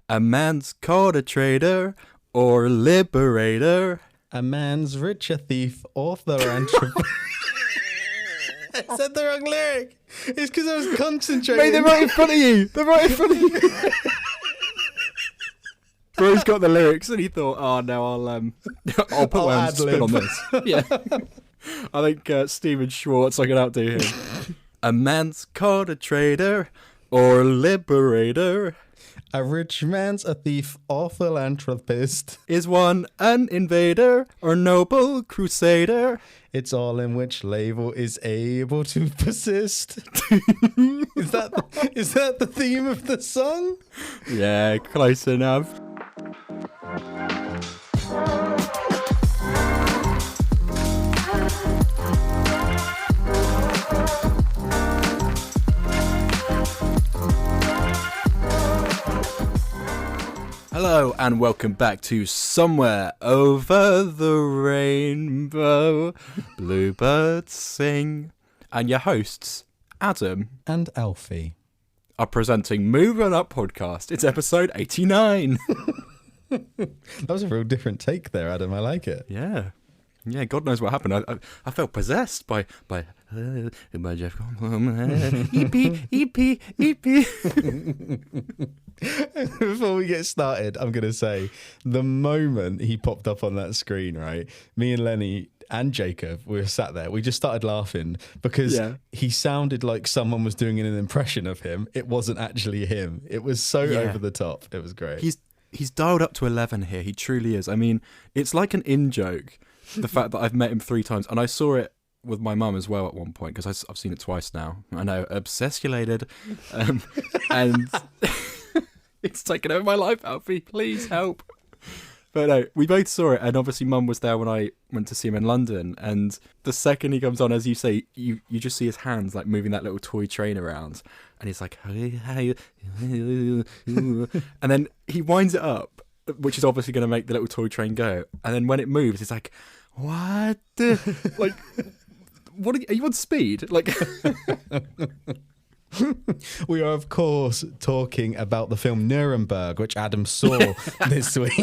A man's called a traitor or liberator. A man's rich, a thief, or philanthropist. I said the wrong lyric. It's because I was concentrating. Mate, they're right in front of you. They're right in front of you. Bro's got the lyrics and he thought, oh no, I'll put my own spin on this. Yeah. I think Steven Schwartz, I can outdo him. A man's called a traitor or liberator. A rich man's a thief or philanthropist. Is one an invader or noble crusader? It's all in which label is able to persist. Is that the theme of the song? Yeah, close enough. Hello and welcome back to Somewhere Over the Rainbow. Bluebirds sing. And your hosts, Adam and Alfie, are presenting Moving Up Podcast. It's episode 89. That was a real different take there, Adam. I like it. Yeah. Yeah, God knows what happened. I felt possessed by Jeff Goldblum. EP. Before we get started, I'm going to say the moment he popped up on that screen, right? Me and Lenny and Jacob, we were sat there. We just started laughing because he sounded like someone was doing an impression of him. It wasn't actually him. It was so over the top. It was great. He's dialed up to 11 here. He truly is. I mean, it's like an in-joke, the fact that I've met him 3 times. And I saw it with my mum as well at one point because I've seen it twice now. I know, obsessulated. And it's taken over my life, Alfie. Please help. But no, we both saw it. And obviously mum was there when I went to see him in London. And the second he comes on, as you say, you just see his hands like moving that little toy train around. And he's like, hey. And then he winds it up, which is obviously going to make the little toy train go. And then when it moves, it's like, what? Like, what are you on speed? Like, we are, of course, talking about the film NUREMBERG, which Adam saw this week.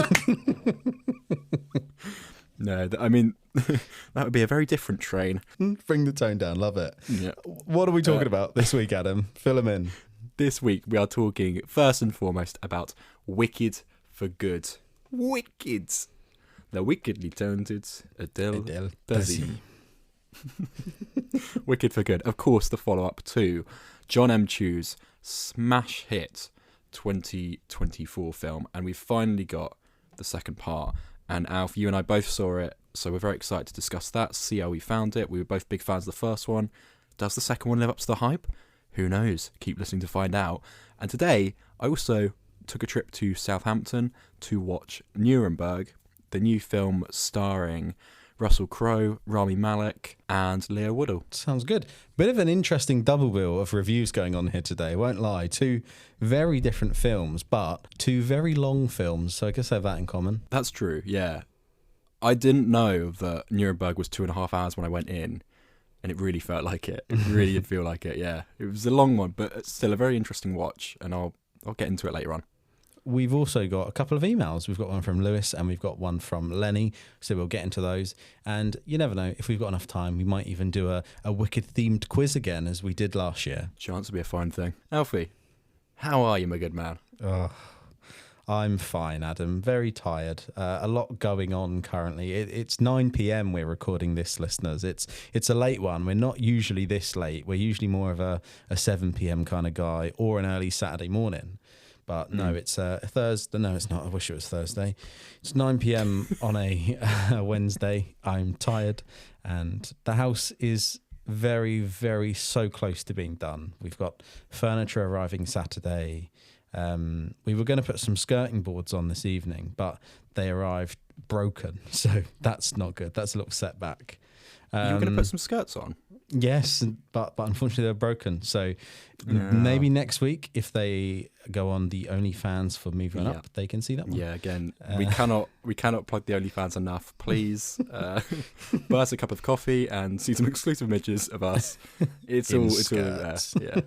No, I mean, that would be a very different train. Bring the tone down. Love it. Yeah. What are we talking about this week, Adam? Fill them in. This week, we are talking, first and foremost, about Wicked for Good. Wicked. The wickedly talented Adele Dazeem. Wicked for Good. Of course, the follow-up to John M. Chu's smash hit 2024 film. And we've finally got the second part. And Alf, you and I both saw it, so we're very excited to discuss that, see how we found it. We were both big fans of the first one. Does the second one live up to the hype? Who knows? Keep listening to find out. And today, I also took a trip to Southampton to watch NUREMBERG, the new film starring Russel Crowe, Rami Malek, and Woodall. Sounds good. Bit of an interesting double bill of reviews going on here today, won't lie. 2 very different films, but 2 very long films, so I guess they have that in common. That's true, yeah. I didn't know that NUREMBERG was 2.5 hours when I went in, and it really felt like it. It really did feel like it, yeah. It was a long one, but it's still a very interesting watch, and I'll get into it later on. We've also got a couple of emails. We've got one from Lewis and we've got one from Lenny, so we'll get into those. And you never know, if we've got enough time, we might even do a Wicked-themed quiz again, as we did last year. Chance to be a fine thing. Alfie, how are you, my good man? I'm fine, Adam. Very tired. A lot going on currently. It's 9 p.m. we're recording this, listeners. It's a late one. We're not usually this late. We're usually more of a 7 p.m. kind of guy or an early Saturday morning. But no, it's a Thursday. No, it's not. I wish it was Thursday. It's 9 p.m. on a Wednesday. I'm tired, and the house is very, very so close to being done. We've got furniture arriving Saturday. We were going to put some skirting boards on this evening, but they arrived broken, so that's not good. That's a little setback. You were going to put some skirts on? Yes, but unfortunately they're broken. So maybe next week, if they go on the OnlyFans for Moving Up, they can see that one. Yeah, again, we cannot plug the OnlyFans enough. Please buy us a cup of coffee and see some exclusive images of us. It's all there. Yeah.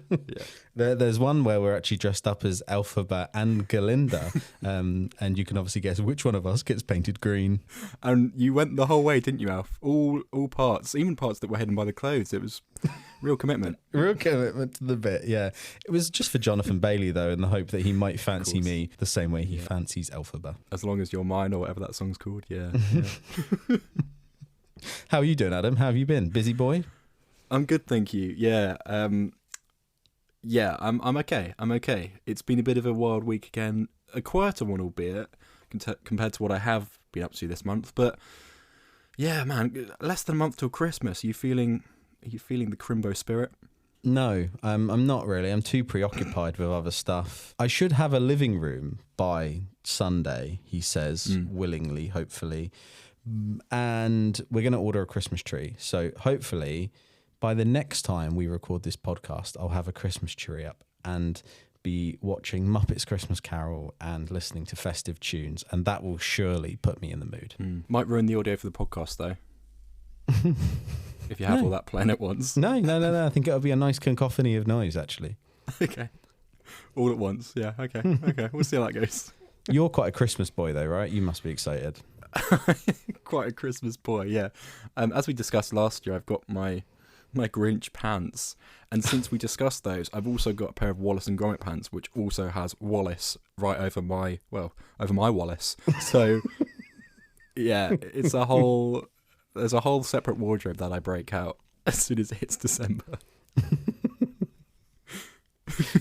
There's one where we're actually dressed up as Elphaba and Galinda, and you can obviously guess which one of us gets painted green. And you went the whole way, didn't you, Alf? All parts, even parts that were hidden by the clothes. It was real commitment. Real commitment to the bit, yeah. It was just for Jonathan Bailey, though, in the hope that he might fancy me the same way he fancies Elphaba. As long as you're mine, or whatever that song's called, yeah. How are you doing, Adam? How have you been? Busy boy? I'm good, thank you. Yeah. I'm okay. I'm okay. It's been a bit of a wild week again. A quieter one, albeit, compared to what I have been up to this month. But yeah, man, less than a month till Christmas. Are you feeling the Crimbo spirit? No, I'm not really. I'm too preoccupied with other stuff. I should have a living room by Sunday, he says, willingly, hopefully. And we're going to order a Christmas tree. So hopefully by the next time we record this podcast, I'll have a Christmas tree up and be watching Muppets Christmas Carol and listening to festive tunes. And that will surely put me in the mood. Might ruin the audio for the podcast, though. If you have all that playing at once. No. I think it'll be a nice cacophony of noise, actually. Okay. All at once. Yeah. Okay. We'll see how that goes. You're quite a Christmas boy, though, right? You must be excited. Quite a Christmas boy, yeah. As we discussed last year, I've got my Grinch pants. And since we discussed those, I've also got a pair of Wallace and Gromit pants, which also has Wallace right over my Wallace. So, yeah, there's a whole separate wardrobe that I break out as soon as it hits December.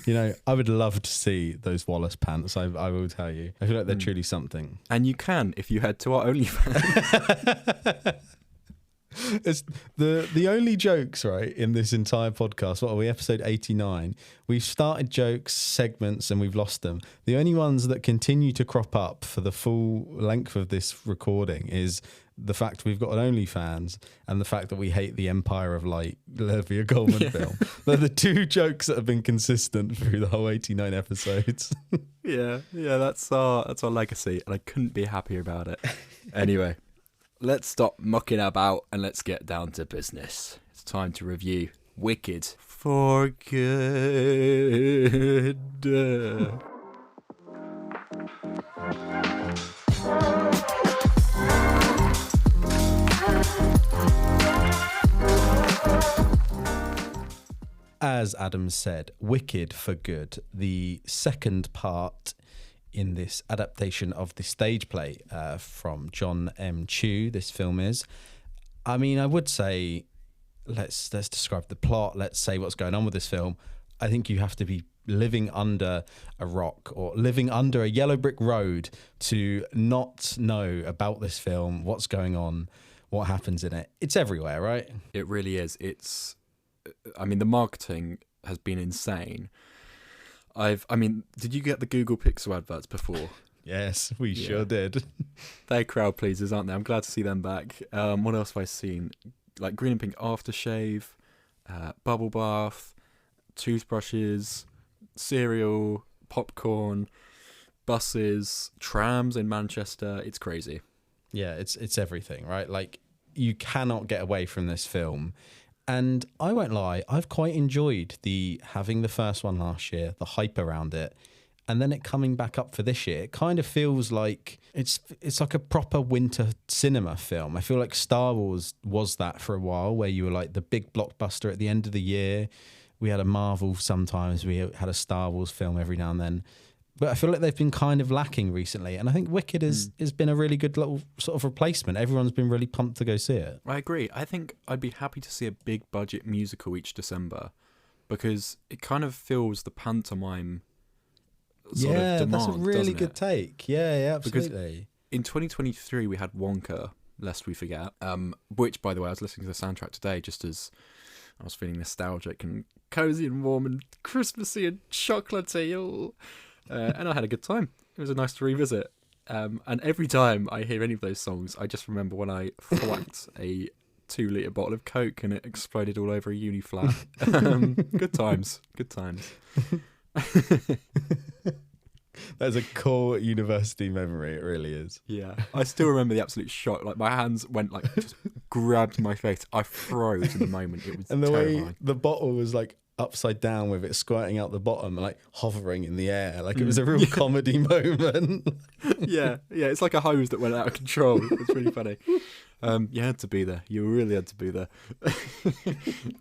You know, I would love to see those Wallace pants, I will tell you. I feel like they're truly something. And you can if you head to our OnlyFans. It's the only jokes, right, in this entire podcast. What are we, episode 89? We've started jokes, segments, and we've lost them. The only ones that continue to crop up for the full length of this recording is the fact we've got an OnlyFans and the fact that we hate the Empire of Light Olivia Colman film. They're the two jokes that have been consistent through the whole 89 episodes. Yeah, that's our legacy, and I couldn't be happier about it. Anyway, let's stop mucking about and let's get down to business. It's time to review Wicked for good. As Adam said, Wicked for Good, the second part in this adaptation of the stage play from John M. Chu, this film is. I mean, I would say, let's describe the plot, let's say what's going on with this film. I think you have to be living under a rock or living under a yellow brick road to not know about this film, what's going on, what happens in it. It's everywhere, right? It really is. The marketing has been insane. Did you get the Google Pixel adverts before? Yes, we sure did. They're crowd pleasers, aren't they? I'm glad to see them back. What else have I seen? Like green and pink aftershave, bubble bath, toothbrushes, cereal, popcorn, buses, trams in Manchester. It's crazy. Yeah, it's everything, right? Like, you cannot get away from this film. And I won't lie, I've quite enjoyed having the first one last year, the hype around it, and then it coming back up for this year. It kind of feels like it's like a proper winter cinema film. I feel like Star Wars was that for a while, where you were like the big blockbuster at the end of the year. We had a Marvel sometimes, we had a Star Wars film every now and then. But I feel like they've been kind of lacking recently. And I think Wicked has been a really good little sort of replacement. Everyone's been really pumped to go see it. I agree. I think I'd be happy to see a big budget musical each December, because it kind of fills the pantomime sort of demand. That's a really good take. Yeah, absolutely. Because in 2023, we had Wonka, lest we forget, which, by the way, I was listening to the soundtrack today just as I was feeling nostalgic and cozy and warm and Christmassy and chocolatey. And I had a good time. It was nice to revisit. And every time I hear any of those songs, I just remember when I thwacked a 2-litre bottle of Coke and it exploded all over a uni flat. Good times. That's a core university memory. It really is. Yeah, I still remember the absolute shock. Like my hands went like just grabbed my face. I froze in the moment. It was And the terrifying. way the bottle was like upside down with it squirting out the bottom, like hovering in the air, like it was a real comedy moment. yeah, it's like a hose that went out of control. It's really funny. You had to be there. You really had to be there.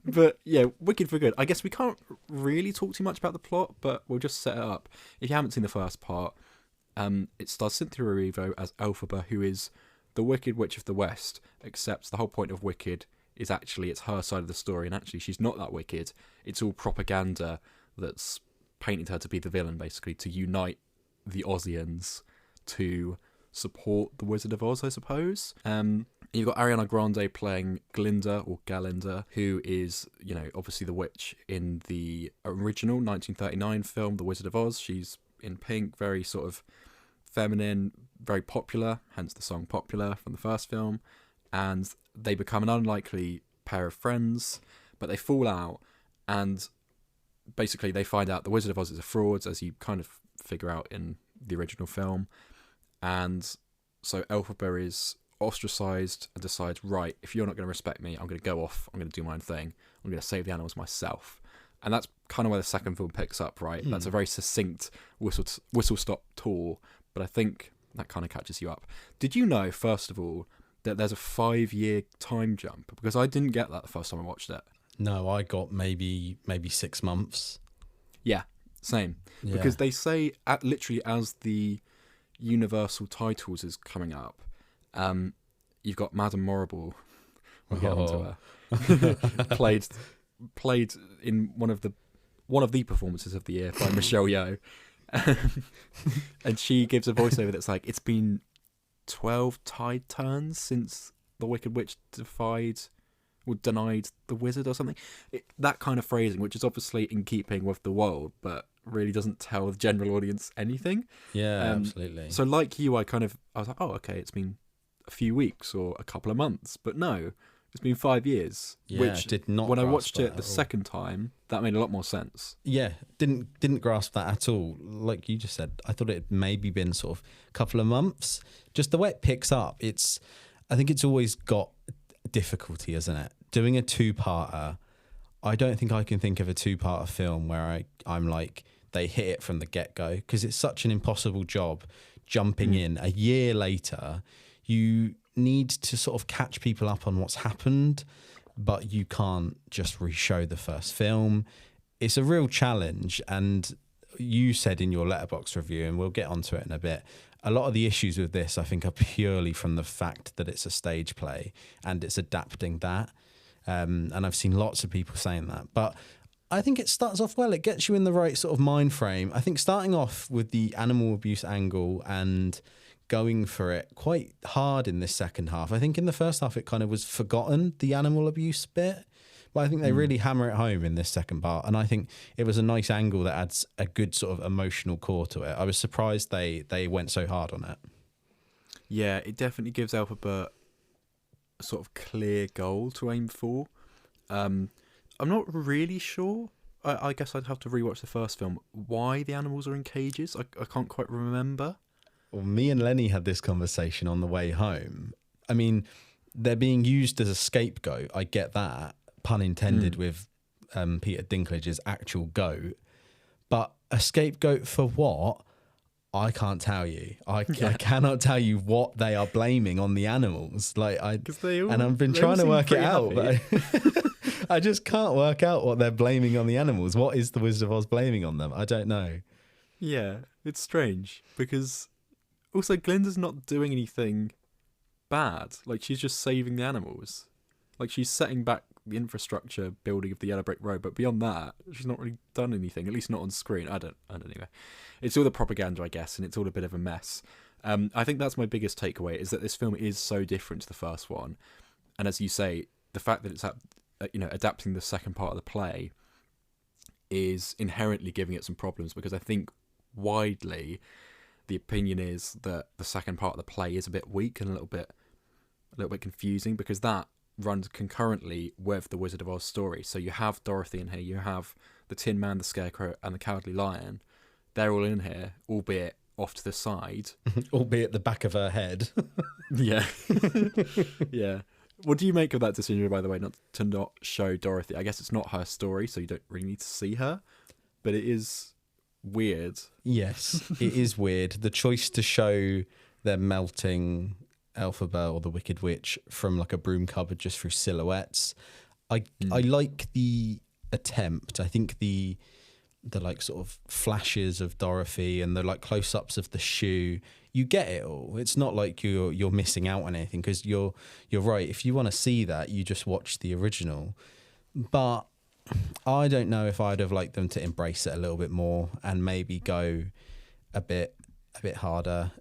But yeah, Wicked for Good. I guess we can't really talk too much about the plot, but we'll just set it up. If you haven't seen the first part, it stars Cynthia Erivo as Elphaba, who is the Wicked Witch of the West, except the whole point of Wicked is actually it's her side of the story, and actually she's not that wicked. It's all propaganda that's painted her to be the villain, basically, to unite the Ozians to support the Wizard of Oz, I suppose. You've got Ariana Grande playing Glinda, or Galinda, who is, obviously the witch in the original 1939 film, The Wizard of Oz. She's in pink, very sort of feminine, very popular, hence the song Popular from the first film. And they become an unlikely pair of friends, but they fall out, and basically they find out the Wizard of Oz is a fraud, as you kind of figure out in the original film. And so Elphaba is ostracized and decides, right, if you're not going to respect me, I'm going to go off, I'm going to do my own thing, I'm going to save the animals myself. And that's kind of where the second film picks up, right? That's a very succinct whistle-stop tour, but I think that kind of catches you up. Did you know, first of all, that there's a 5-year time jump? Because I didn't get that the first time I watched it. No, I got maybe 6 months. Yeah, same. Yeah. Because they say, literally as the Universal titles is coming up, you've got Madame Morrible, we'll get onto her, played in one of the performances of the year by Michelle Yeoh. And she gives a voiceover that's like, it's been 12 tide turns since the Wicked Witch denied the wizard or something. That kind of phrasing, which is obviously in keeping with the world, but really doesn't tell the general audience anything. Yeah, absolutely. So like you, I was like, oh, okay, it's been a few weeks or a couple of months, but no, it's been 5 years. Yeah, which did not. When I watched it the second time, that made a lot more sense. Yeah, didn't grasp that at all. Like you just said, I thought it had maybe been sort of a couple of months. Just the way it picks up, I think it's always got difficulty, isn't it? Doing a two-parter, I don't think I can think of a two-parter film where I'm like, they hit it from the get-go, because it's such an impossible job jumping in a year later. You need to sort of catch people up on what's happened, but you can't just re-show the first film. It's a real challenge, and you said in your Letterboxd review, and we'll get onto it in a bit, a lot of the issues with this, I think, are purely from the fact that it's a stage play and it's adapting that. And I've seen lots of people saying that. But I think it starts off well. It gets you in the right sort of mind frame. I think starting off with the animal abuse angle and going for it quite hard in this second half. I think in the first half it kind of was forgotten, the animal abuse bit. But I think they really hammer it home in this second part. And I think it was a nice angle that adds a good sort of emotional core to it. I was surprised they went so hard on it. Yeah, it definitely gives Elphaba a sort of clear goal to aim for. I'm not really sure. I guess I'd have to rewatch the first film. Why the animals are in cages? I can't quite remember. Well, me and Lenny had this conversation on the way home. I mean, they're being used as a scapegoat. I get that. Pun intended with Peter Dinklage's actual goat. But a scapegoat for what? I can't tell you. I cannot tell you what they are blaming on the animals. And I've been trying to work it out, but I just can't work out what they're blaming on the animals. What is the Wizard of Oz blaming on them? I don't know. Yeah, it's strange because also Glinda's not doing anything bad. Like, she's just saving the animals. Like, she's setting back the infrastructure building of the Yellow Brick Road, but beyond that, she's not really done anything, at least not on screen. I don't know. It's all the propaganda, I guess, and it's all a bit of a mess. I think that's my biggest takeaway, is that this film is so different to the first one. And as you say, the fact that it's adapting the second part of the play is inherently giving it some problems, because I think widely the opinion is that the second part of the play is a bit weak and a little bit confusing, because that runs concurrently with the Wizard of Oz story. So you have Dorothy in here, you have the Tin Man, the Scarecrow, and the Cowardly Lion, they're all in here, albeit off to the side. Albeit the back of her head. Yeah. Yeah. What do you make of that decision, by the way, not show Dorothy? I guess it's not her story, so you don't really need to see her, but it is weird. Yes, it is weird. The choice to show them melting Elphaba or the Wicked Witch from like a broom cupboard just through silhouettes. I like the attempt. I think the like sort of flashes of Dorothy and the like close-ups of the shoe, you get it all. It's not like you're missing out on anything, because you're right. If you want to see that, you just watch the original. But I don't know if I'd have liked them to embrace it a little bit more and maybe go a bit harder.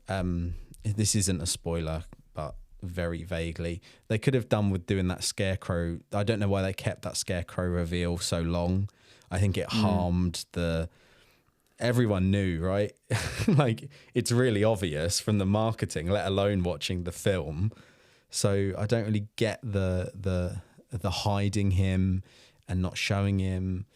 This isn't a spoiler, but very vaguely, they could have done with doing that Scarecrow. I don't know why they kept that Scarecrow reveal so long. I think it harmed everyone knew, right? Like, it's really obvious from the marketing, let alone watching the film. So I don't really get the hiding him and not showing him.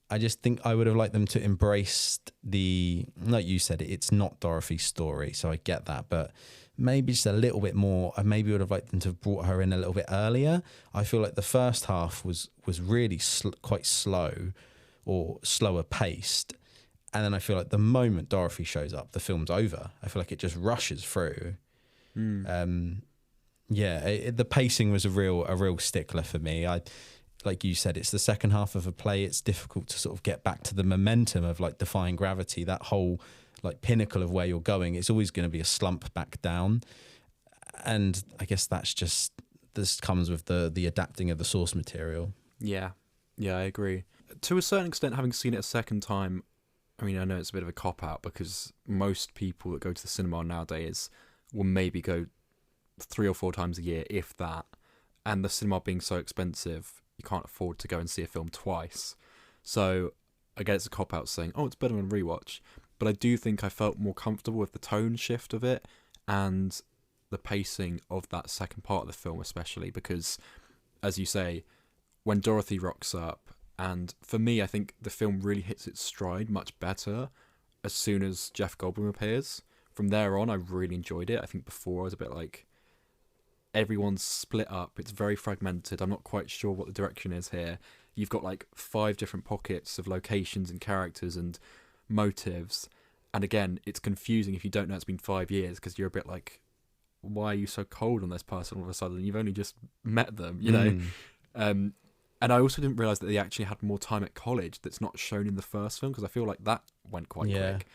I just think I would have liked them to embrace like you said, it's not Dorothy's story, so I get that, but maybe just a little bit more. I maybe would have liked them to have brought her in a little bit earlier. I feel like the first half was really quite slow or slower paced. And then I feel like the moment Dorothy shows up, the film's over. I feel like it just rushes through. The pacing was a real stickler for me. Like you said, it's the second half of a play. It's difficult to sort of get back to the momentum of like defying gravity, that whole like pinnacle of where you're going. It's always going to be a slump back down. And I guess this comes with the adapting of the source material. Yeah, I agree. To a certain extent, having seen it a second time, I mean, I know it's a bit of a cop-out because most people that go to the cinema nowadays will maybe go 3 or 4 times a year, if that. And the cinema being so expensive, you can't afford to go and see a film twice. So I guess it's a cop-out saying, oh, it's better than a rewatch. But I do think I felt more comfortable with the tone shift of it and the pacing of that second part of the film, especially because, as you say, when Dorothy rocks up, and for me, I think the film really hits its stride much better as soon as Jeff Goldblum appears. From there on, I really enjoyed it. I think before I was a bit like, everyone's split up. It's very fragmented. I'm not quite sure what the direction is here. You've got like 5 different pockets of locations and characters and motives. And again, it's confusing if you don't know it's been 5 years, because you're a bit like, why are you so cold on this person all of a sudden? You've only just met them, you know? And I also didn't realise that they actually had more time at college that's not shown in the first film, because I feel like that went quite quick.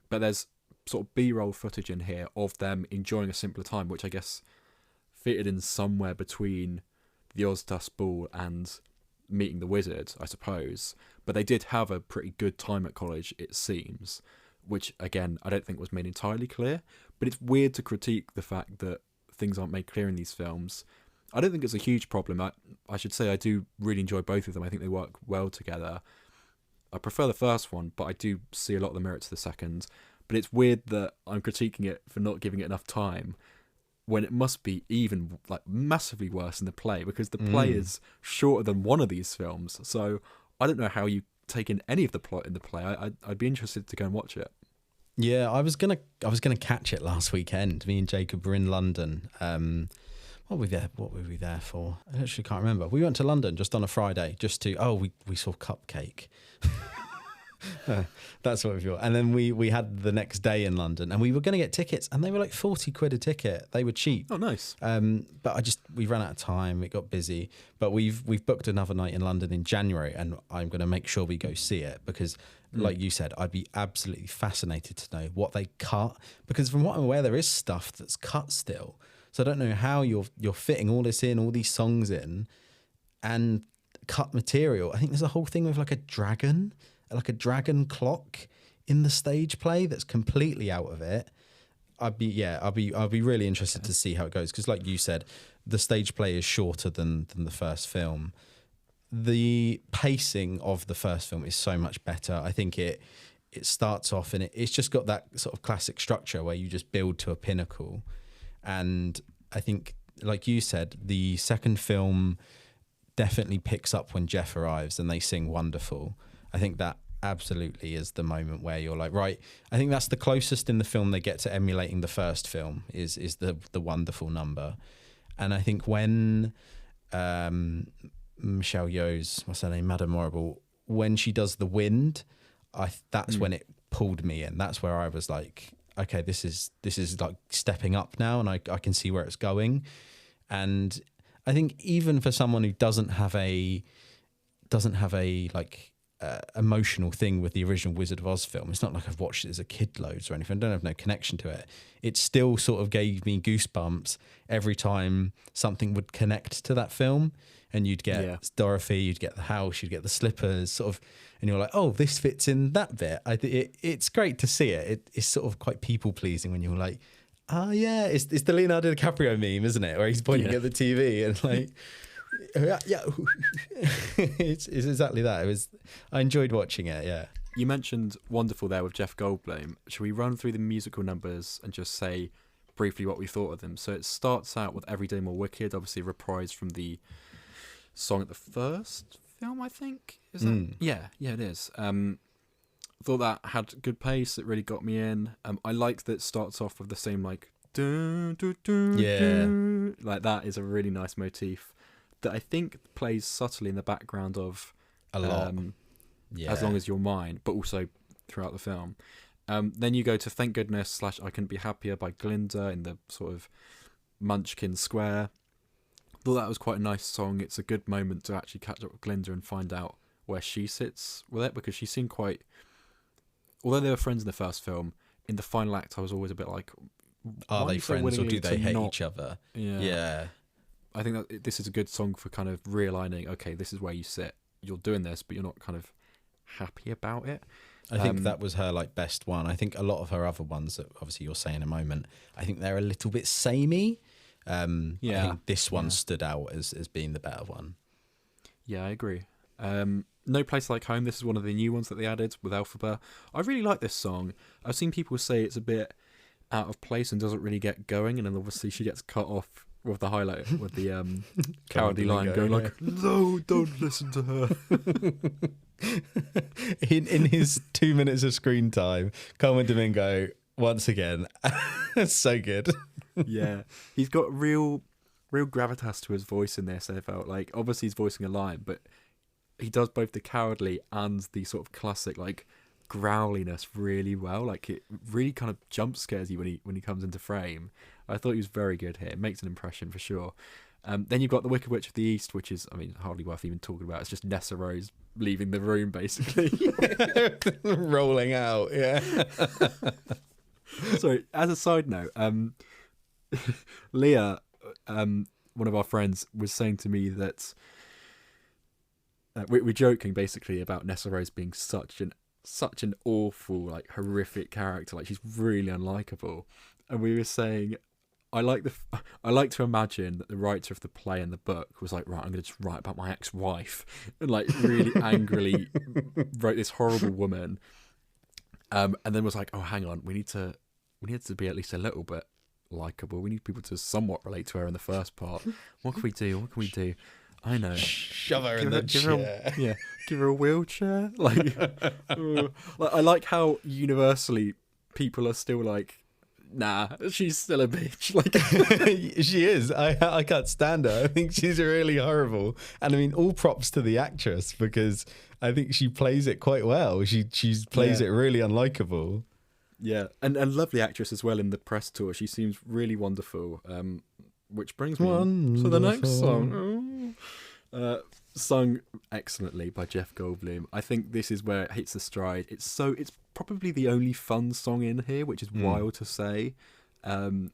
But there's sort of B-roll footage in here of them enjoying a simpler time, which I guess fitted in somewhere between the Ozdust Ball and meeting the wizard, I suppose. But they did have a pretty good time at college, it seems, which, again, I don't think was made entirely clear. But it's weird to critique the fact that things aren't made clear in these films. I don't think it's a huge problem. I should say I do really enjoy both of them. I think they work well together. I prefer the first one, but I do see a lot of the merit to the second. But it's weird that I'm critiquing it for not giving it enough time, when it must be even like massively worse in the play, because the play is shorter than one of these films. So I don't know how you take in any of the plot in the play. I'd be interested to go and watch it. Yeah, I was gonna catch it last weekend. Me and Jacob were in London. What were we there for? I actually can't remember. We went to London just on a Friday, we saw Cupcake. That's what we feel. And then we had the next day in London, and we were going to get tickets, and they were like 40 quid a ticket. They were cheap. Oh, nice. But we ran out of time. It got busy. But we've booked another night in London in January, and I'm going to make sure we go see it, because like you said, I'd be absolutely fascinated to know what they cut, because from what I'm aware, there is stuff that's cut still. So I don't know how you're fitting all this in, all these songs in, and cut material. I think there's a whole thing with like a dragon clock in the stage play that's completely out of it. I'll be really interested to see how it goes, because like you said, the stage play is shorter than the first film. The pacing of the first film is so much better. I think it starts off and it's just got that sort of classic structure where you just build to a pinnacle. And I think, like you said, the second film definitely picks up when Jeff arrives and they sing Wonderful. I think that absolutely is the moment where you're like, right, I think that's the closest in the film they get to emulating the first film is the wonderful number. And I think when Michelle Yeoh's, what's her name, Madame Horrible, when she does the wind, that's when it pulled me in. That's where I was like, okay, this is like stepping up now, and I can see where it's going. And I think even for someone who doesn't have a like emotional thing with the original Wizard of Oz film, it's not like I've watched it as a kid loads or anything. I don't have no connection to it. It still sort of gave me goosebumps every time something would connect to that film. And you'd get Dorothy, you'd get the house, you'd get the slippers, sort of, and you're like, oh, this fits in that bit. It's great to see it. It's sort of quite people pleasing when you're like, oh yeah, it's the Leonardo DiCaprio meme, isn't it? Where he's pointing at the TV and like, yeah, it's exactly that. I enjoyed watching it. Yeah. You mentioned Wonderful there with Jeff Goldblum. Should we run through the musical numbers and just say briefly what we thought of them? So it starts out with Every Day More Wicked, obviously reprised from the song at the first film, I think. Is that? Yeah, it is. Thought that had good pace. It really got me in. I liked that it starts off with the same like dun, dun, dun, dun. Like that is a really nice motif that I think plays subtly in the background of a lot. As Long As You're Mine, but also throughout the film. Then you go to Thank Goodness / I Couldn't Be Happier by Glinda in the sort of Munchkin Square. Thought that was quite a nice song. It's a good moment to actually catch up with Glinda and find out where she sits with it, because she seemed quite, although they were friends in the first film, in the final act I was always a bit like, are they friends or do they hate each other? Yeah. I think that this is a good song for kind of realigning, okay, this is where you sit, you're doing this, but you're not kind of happy about it. I think that was her like best one. I think a lot of her other ones that obviously you'll say in a moment, I think they're a little bit samey. I think this one stood out as being the better one. Yeah, I agree. No Place Like Home, this is one of the new ones that they added with Alphabet. I really like this song. I've seen people say it's a bit out of place and doesn't really get going, and then obviously she gets cut off with the highlight with the cowardly line going like, no, don't listen to her. in his 2 minutes of screen time, Carmen Domingo once again, so good. Yeah, he's got real gravitas to his voice in this. I felt like obviously he's voicing a lion, but he does both the cowardly and the sort of classic like growliness really well. Like it really kind of jump scares you when he comes into frame. I thought he was very good here. It makes an impression for sure. Then you've got The Wicked Witch of the East, which is, I mean, hardly worth even talking about. It's just Nessa Rose leaving the room basically, rolling out. Yeah. Sorry, as a side note, Leah, one of our friends, was saying to me that we're joking basically about Nessa Rose being such an awful, like horrific character. Like she's really unlikable, and we were saying, I like to imagine that the writer of the play and the book was like, right, I'm going to just write about my ex-wife, and like really angrily wrote this horrible woman, and then was like, oh, hang on, we need to be at least a little bit likable. We need people to somewhat relate to her in the first part. What can we do? I know. Shove her in the chair. Give her a wheelchair. Like, I like how universally people are still like, nah, she's still a bitch. Like she is. I can't stand her. I think she's really horrible. And I mean, all props to the actress, because I think she plays it quite well. She plays it really unlikable. Yeah, and lovely actress as well in the press tour. She seems really wonderful. Which brings me on to the next song. Sung excellently by Jeff Goldblum. I think this is where it hits the stride. It's probably the only fun song in here, which is wild to say. But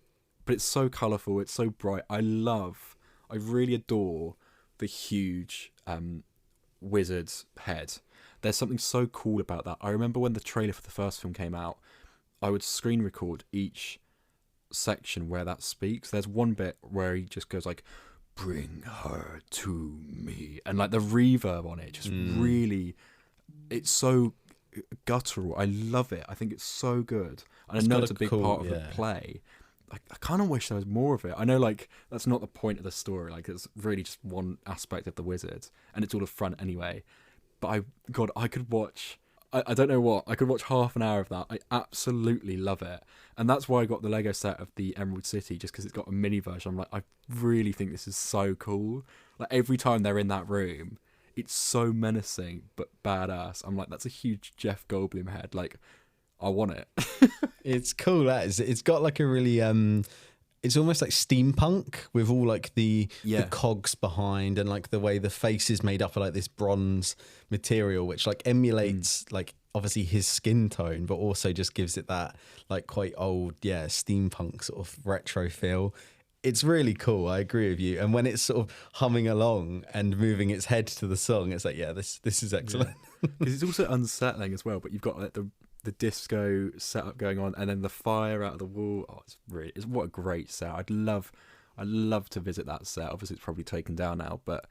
it's so colourful, it's so bright. I really adore the huge wizard's head. There's something so cool about that. I remember when the trailer for the first film came out, I would screen record each section where that speaks. There's one bit where he just goes like, bring her to me, and like the reverb on it just really, it's so guttural. I love it. I think it's so good, and I know it's a big part of the play. I kind of wish there was more of it. I know like that's not the point of the story, like it's really just one aspect of the wizard and it's all up front anyway, But I could watch. I don't know what. I could watch half an hour of that. I absolutely love it. And that's why I got the Lego set of the Emerald City, just because it's got a mini version. I'm like, I really think this is so cool. Like, every time they're in that room, it's so menacing but badass. I'm like, that's a huge Jeff Goldblum head. Like, I want it. It's cool. It's got like a really it's almost like steampunk with all like the cogs behind, and like the way the face is made up of like this bronze material, which like emulates like obviously his skin tone, but also just gives it that like quite old steampunk sort of retro feel. It's really cool. I agree with you. And when it's sort of humming along and moving its head to the song, it's like, this is excellent. Because it's also unsettling as well. But you've got like the disco setup going on, and then the fire out of the wall. Oh, it's what a great set. I'd love to visit that set. Obviously, it's probably taken down now. But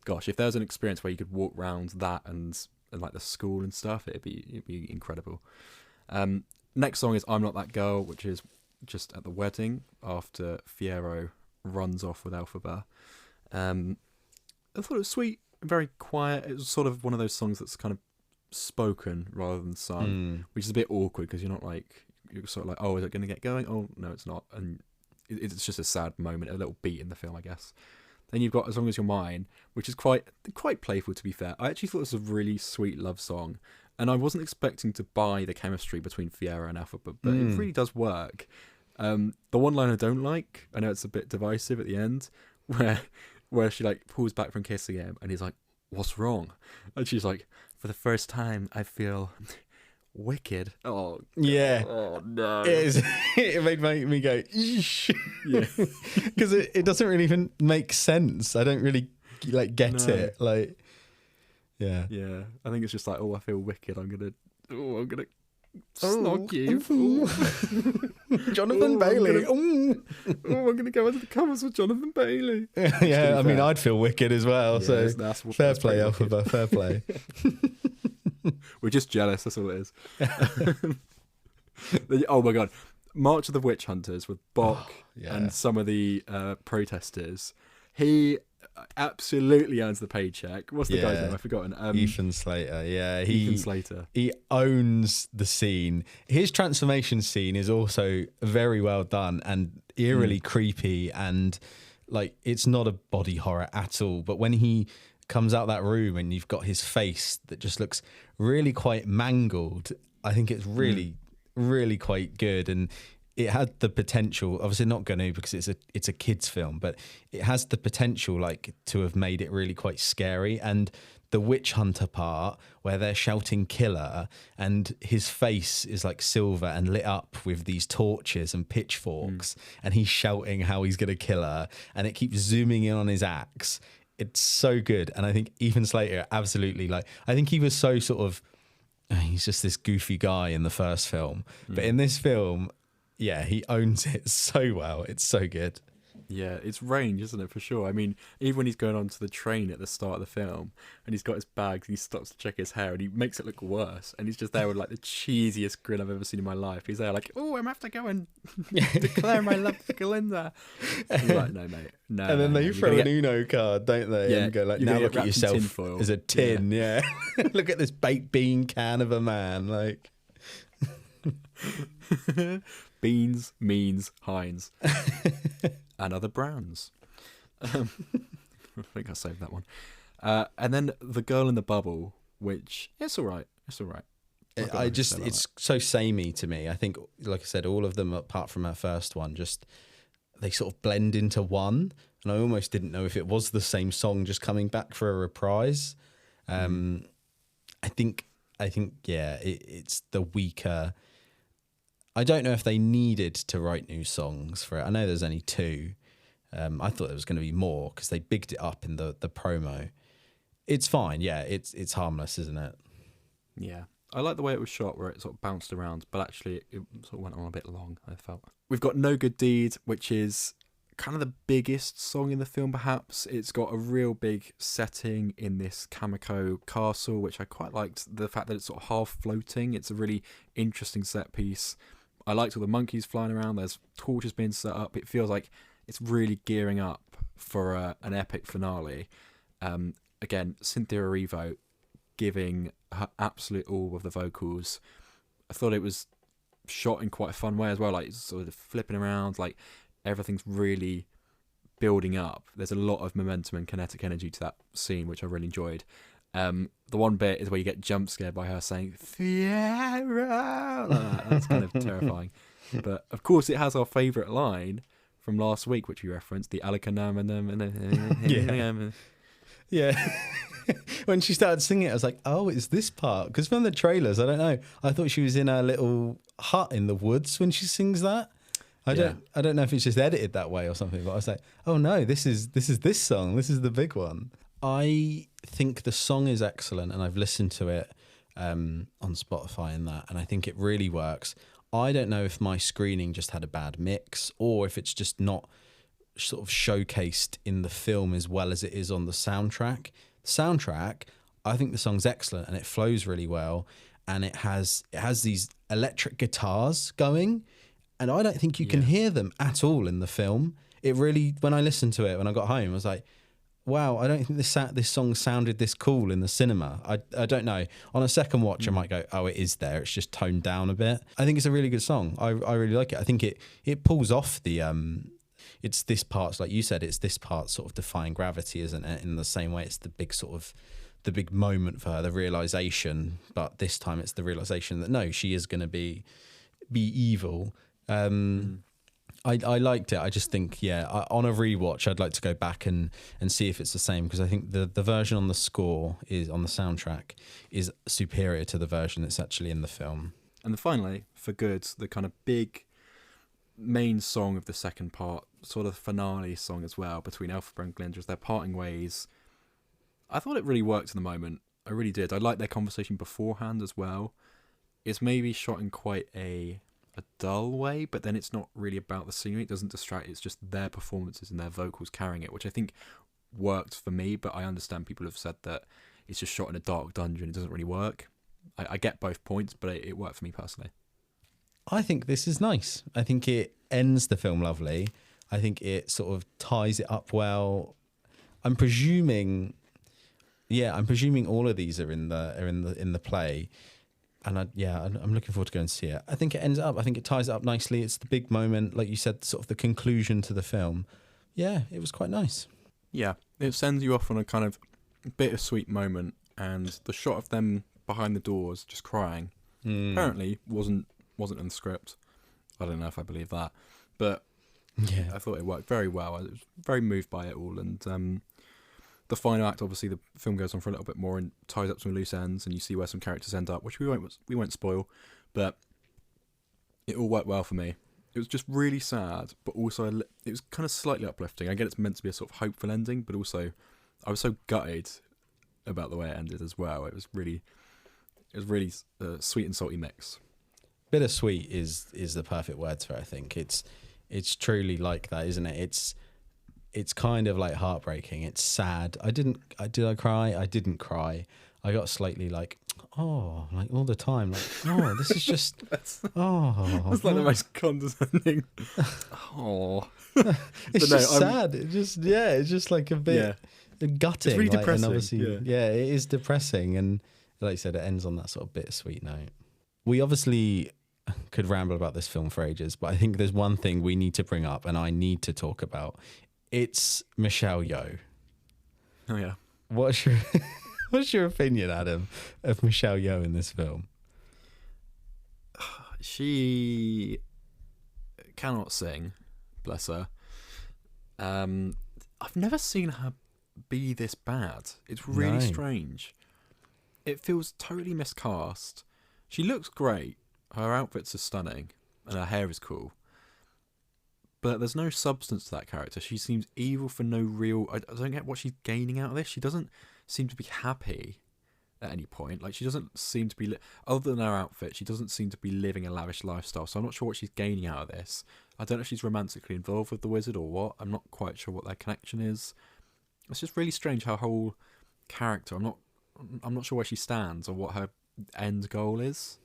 gosh, if there was an experience where you could walk around that and like the school and stuff, it'd be incredible. Next song is "I'm Not That Girl," which is just at the wedding after Fiyero runs off with Elphaba. I thought it was sweet, very quiet. It was sort of one of those songs that's kind of spoken rather than sung, which is a bit awkward because you're sort of like, oh, is it going to get going? Oh, no, it's not. And it's just a sad moment, a little beat in the film, I guess. Then you've got As Long As You're Mine, which is quite playful, to be fair. I actually thought it was a really sweet love song, and I wasn't expecting to buy the chemistry between Fiyero and Elphaba, but it really does work. The one line I don't like, I know it's a bit divisive at the end, where she like pulls back from kissing him, and he's like, "What's wrong?" And she's like, "For the first time, I feel wicked." Oh yeah. Oh no. It made me go, eesh. Yeah. Because it doesn't really even make sense. I don't really like get it. Like, yeah. Yeah. I think it's just like, oh, I feel wicked. I'm gonna snog you. Jonathan Bailey. I'm gonna go into the covers with Jonathan Bailey. Yeah, I mean, I'd feel wicked as well. Yeah, so fair play, Elphaba. Fair play. We're just jealous. That's all it is. Oh my god, March of the Witch Hunters with Bach and some of the protesters. He absolutely earns the paycheck. What's the guy's name? I've forgotten. Ethan Slater. Yeah, Ethan Slater. He owns the scene. His transformation scene is also very well done and eerily creepy, and like it's not a body horror at all. But when he comes out that room and you've got his face that just looks really quite mangled, I think it's really, really quite good. And it had the potential, obviously not going to because it's a kids film, but it has the potential like to have made it really quite scary. And the witch hunter part where they're shouting killer and his face is like silver and lit up with these torches and pitchforks and he's shouting how he's going to kill her and it keeps zooming in on his axe. It's so good. And I think Ethan Slater absolutely, like, I think he was so sort of, he's just this goofy guy in the first film. But in this film, yeah, he owns it so well. It's so good. Yeah, it's range, isn't it, for sure? I mean, even when he's going onto the train at the start of the film and he's got his bags and he stops to check his hair and he makes it look worse and he's just there with like the cheesiest grin I've ever seen in my life. He's there like, oh, I'm going to have to go and declare my love for Galinda. He's like, no, mate. No. And then they throw an Uno card, don't they? Yeah, and go like, now look at yourself as a tin. Yeah. Look at this baked bean can of a man. Like, beans means Heinz. And other brands. I think I saved that one. And then The Girl in the Bubble, which it's all right. It's all right. It's so samey to me. I think, like I said, all of them apart from our first one, just they sort of blend into one. And I almost didn't know if it was the same song just coming back for a reprise. I think it's the weaker. I don't know if they needed to write new songs for it. I know there's only 2. I thought there was going to be more because they bigged it up in the promo. It's fine. Yeah, it's harmless, isn't it? Yeah. I like the way it was shot where it sort of bounced around, but actually it sort of went on a bit long, I felt. We've got No Good Deed, which is kind of the biggest song in the film, perhaps. It's got a real big setting in this Kamiko castle, which I quite liked. The fact that it's sort of half floating. It's a really interesting set piece. I liked all the monkeys flying around. There's torches being set up. It feels like it's really gearing up for an epic finale. Again, Cynthia Erivo, giving her absolute all with the vocals. I thought it was shot in quite a fun way as well, like sort of flipping around, like everything's really building up. There's a lot of momentum and kinetic energy to that scene, which I really enjoyed. The one bit is where you get jump scared by her saying Fiero. That's kind of terrifying. But of course, it has our favourite line from last week, which we referenced, the Alakanam and Yeah. When she started singing it, I was like, oh, it's this part. Because from the trailers, I don't know, I thought she was in a little hut in the woods when she sings that. I don't know if it's just edited that way or something, but I was like, oh no, this is this song. This is the big one. I think the song is excellent, and I've listened to it on Spotify and that, and I think it really works. I don't know if my screening just had a bad mix, or if it's just not sort of showcased in the film as well as it is on the soundtrack. The soundtrack, I think the song's excellent, and it flows really well, and it has these electric guitars going, and I don't think you can hear them at all in the film. It really, when I listened to it when I got home, I was like, wow, I don't think this song sounded this cool in the cinema. I don't know. On a second watch, I might go, oh, it is there. It's just toned down a bit. I think it's a really good song. I really like it. I think it pulls off the... it's this part, like you said, it's this part sort of defying gravity, isn't it? In the same way, it's the big moment for her, the realization. But this time it's the realization that, no, she is going to be evil. I liked it. I just think, on a rewatch, I'd like to go back and see if it's the same, because I think the version on the score on the soundtrack is superior to the version that's actually in the film. And then finally, for good, the kind of big main song of the second part, sort of finale song as well, between Alfie and Glinda as they're parting ways. I thought it really worked in the moment. I really did. I liked their conversation beforehand as well. It's maybe shot in quite a dull way, but then it's not really about the scenery. It doesn't distract. It's just their performances and their vocals carrying it, which I think worked for me, but I understand people have said that it's just shot in a dark dungeon. It doesn't really work. I get both points, but it worked for me personally. I think this is nice. I think it ends the film lovely. I think it sort of ties it up well. I'm presuming all of these are in the play. And I'm looking forward to going to see it. I think it ends up. I think it ties it up nicely. It's the big moment, like you said, sort of the conclusion to the film. Yeah, it was quite nice. Yeah, it sends you off on a kind of bittersweet moment, and the shot of them behind the doors just crying apparently wasn't in the script. I don't know if I believe that, but I thought it worked very well. I was very moved by it all, and the final act, obviously, the film goes on for a little bit more and ties up some loose ends, and you see where some characters end up, which we won't spoil, but it all worked well for me. It was just really sad, but also it was kind of slightly uplifting. I get it's meant to be a sort of hopeful ending, but also I was so gutted about the way it ended as well. It was really a sweet and salty mix. Bittersweet is the perfect word for it, I think. It's truly like that, isn't it? It's kind of like heartbreaking. It's sad. Did I cry? I didn't cry. I got slightly like all the time. Like, oh, this is just, That's like the most condescending. Oh. It's just sad. It's just like a bit gutting. It's really depressing. And obviously, it is depressing. And like you said, it ends on that sort of bittersweet note. We obviously could ramble about this film for ages, but I think there's one thing we need to bring up and I need to talk about. It's Michelle Yeoh. Oh yeah. What's your opinion, Adam, of Michelle Yeoh in this film? She cannot sing, bless her. I've never seen her be this bad. It's really strange. It feels totally miscast. She looks great. Her outfits are stunning, and her hair is cool. But there's no substance to that character. She seems evil for no real... I don't get what she's gaining out of this. She doesn't seem to be happy at any point. Like, she doesn't seem to be... Other than her outfit, she doesn't seem to be living a lavish lifestyle. So I'm not sure what she's gaining out of this. I don't know if she's romantically involved with the wizard or what. I'm not quite sure what their connection is. It's just really strange, her whole character. I'm not sure where she stands or what her end goal is.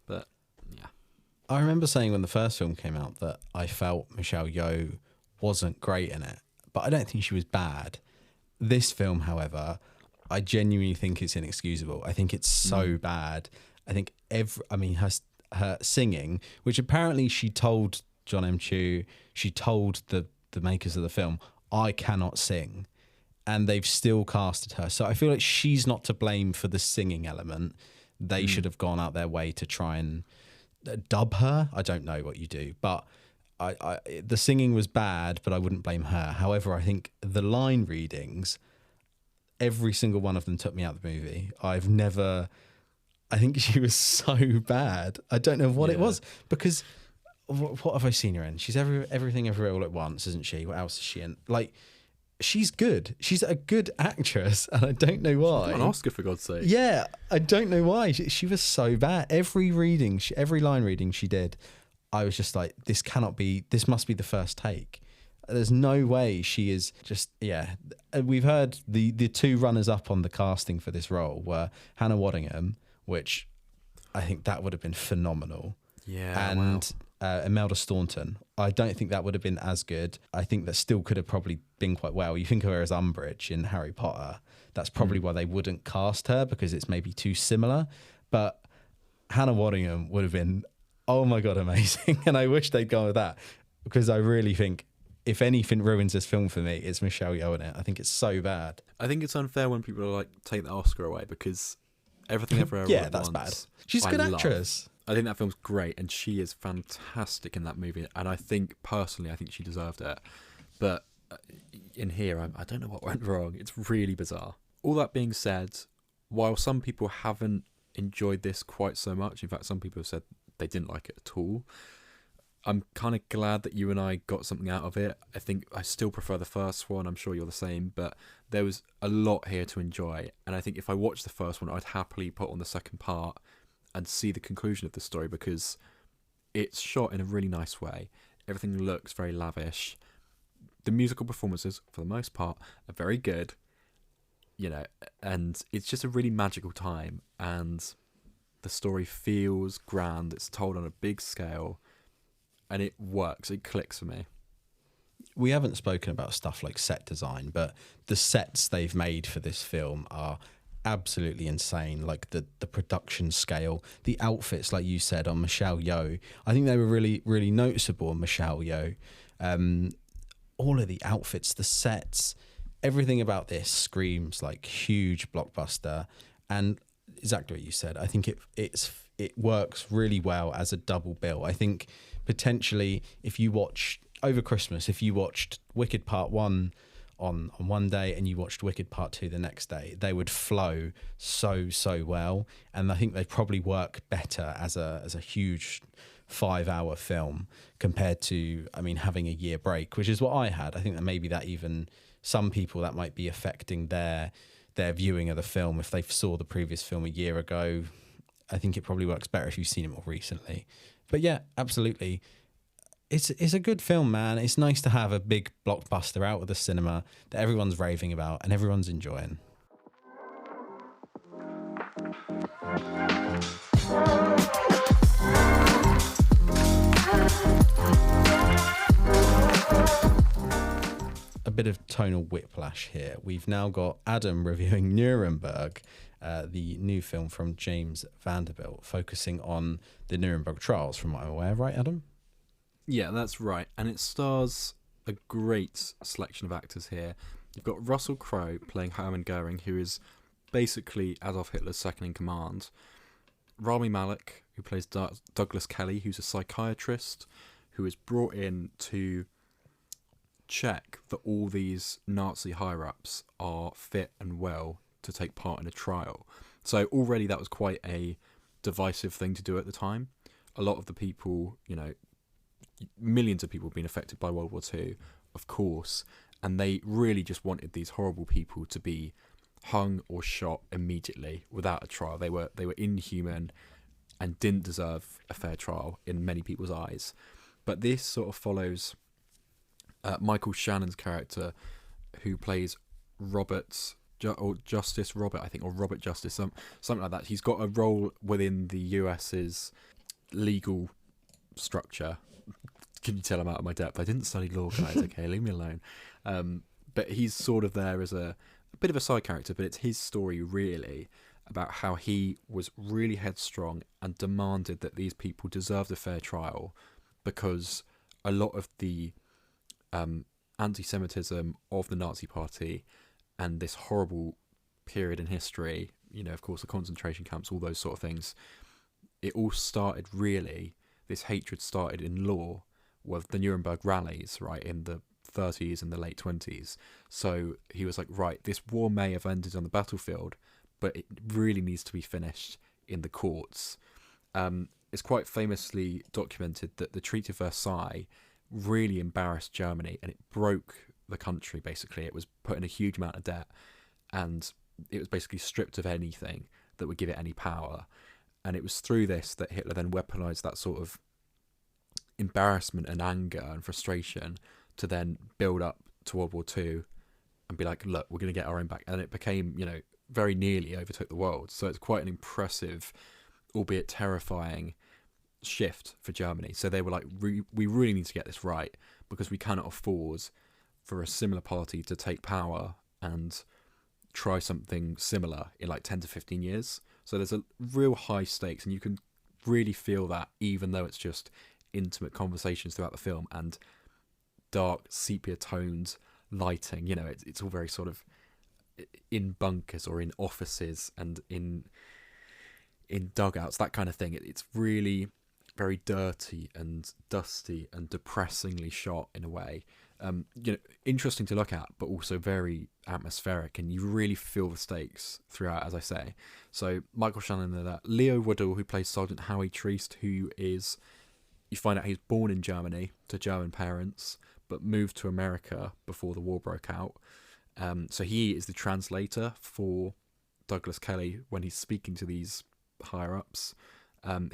But, yeah. I remember saying when the first film came out that I felt Michelle Yeoh wasn't great in it, but I don't think she was bad. This film, however, I genuinely think it's inexcusable. I think it's so bad. I think her singing, which apparently she told John M. Chu, she told the makers of the film, I cannot sing, and they've still casted her. So I feel like she's not to blame for the singing element. They should have gone out their way to try and dub her. I don't know what you do, but the singing was bad, but I wouldn't blame her. However, I think the line readings, every single one of them took me out of the movie. I think she was so bad. I don't know what it was, because what have I seen her in? She's everything everywhere all at once, isn't she? What else is she in? Like, she's good. She's a good actress, and I don't know why. She got an Oscar, for God's sake. Yeah, I don't know why. She was so bad. Every line reading she did, I was just like, this must be the first take. There's no way she is just, We've heard the two runners-up on the casting for this role were Hannah Waddingham, which I think that would have been phenomenal. Yeah, and Imelda Staunton. I don't think that would have been as good. I think that still could have probably been quite well. You think of her as Umbridge in Harry Potter. That's probably why they wouldn't cast her, because it's maybe too similar. But Hannah Waddingham would have been, oh my God, amazing. And I wish they'd gone with that, because I really think if anything ruins this film for me, it's Michelle Yeoh in it. I think it's so bad. I think it's unfair when people are like, take the Oscar away, because Everything Everywhere yeah, at that's Once, bad. She's a good actress. I think that film's great, and she is fantastic in that movie. And I think, personally, I think she deserved it. But in here, I don't know what went wrong. It's really bizarre. All that being said, while some people haven't enjoyed this quite so much, in fact, some people have said they didn't like it at all, I'm kind of glad that you and I got something out of it. I think I still prefer the first one. I'm sure you're the same, but there was a lot here to enjoy. And I think if I watched the first one, I'd happily put on the second part and see the conclusion of the story, because it's shot in a really nice way. Everything looks very lavish. The musical performances, for the most part, are very good, and it's just a really magical time. And the story feels grand. It's told on a big scale, and it works. It clicks for me. We haven't spoken about stuff like set design, but the sets they've made for this film are absolutely insane. Like the production scale, the outfits, like you said, on Michelle Yeoh, I think they were really, really noticeable on Michelle Yeoh. All of the outfits, the sets, everything about this screams like huge blockbuster. And exactly what you said, I think it works really well as a double bill. I think potentially if you watch over Christmas, if you watched Wicked Part 1 on one day and you watched Wicked Part 2 the next day, they would flow so well. And I think they probably work better as a huge 5-hour film compared to, having a year break, which is what I had. I think that maybe that even some people, that might be affecting their viewing of the film. If they saw the previous film a year ago, I think it probably works better if you've seen it more recently. But yeah, absolutely. It's a good film, man. It's nice to have a big blockbuster out of the cinema that everyone's raving about and everyone's enjoying. A bit of tonal whiplash here. We've now got Adam reviewing Nuremberg, the new film from James Vanderbilt, focusing on the Nuremberg trials, from what I'm aware, right, Adam? Yeah, that's right. And it stars a great selection of actors here. You've got Russel Crowe playing Hermann Goering, who is basically Adolf Hitler's second in command. Rami Malek, who plays Douglas Kelly, who's a psychiatrist who is brought in to check that all these Nazi higher-ups are fit and well to take part in a trial. So already that was quite a divisive thing to do at the time. A lot of the people, millions of people have been affected by World War II, of course, and they really just wanted these horrible people to be hung or shot immediately without a trial. They were inhuman and didn't deserve a fair trial in many people's eyes. But this sort of follows Michael Shannon's character, who plays Justice Robert, I think, or Robert Justice, something like that. He's got a role within the US's legal structure. Can you tell I'm out of my depth? I didn't study law, guys. Okay, leave me alone. But he's sort of there as a a bit of a side character, but it's his story really about how he was really headstrong and demanded that these people deserved a fair trial, because a lot of the anti-Semitism of the Nazi Party and this horrible period in history, of course, the concentration camps, all those sort of things, it all started really, this hatred started in law with the Nuremberg rallies, right, in the 30s and the late 20s. So he was like, right, this war may have ended on the battlefield, but it really needs to be finished in the courts. It's quite famously documented that the Treaty of Versailles really embarrassed Germany, and it broke the country, basically. It was put in a huge amount of debt, and it was basically stripped of anything that would give it any power. And it was through this that Hitler then weaponized that sort of embarrassment and anger and frustration to then build up to World War II and be like, look, we're going to get our own back. And it became, very nearly overtook the world. So it's quite an impressive, albeit terrifying, shift for Germany. So they were like, we really need to get this right, because we cannot afford for a similar party to take power and try something similar in like 10 to 15 years. So there's a real high stakes, and you can really feel that, even though it's just intimate conversations throughout the film and dark sepia toned lighting. It's all very sort of in bunkers or in offices and in dugouts, that kind of thing. It's really very dirty and dusty and depressingly shot in a way. Interesting to look at, but also very atmospheric, and you really feel the stakes throughout, as I say. So Michael Shannon in that, Leo Woodall, who plays Sergeant Howie Triest, who is, you find out he's born in Germany to German parents, but moved to America before the war broke out. So he is the translator for Douglas Kelly when he's speaking to these higher ups.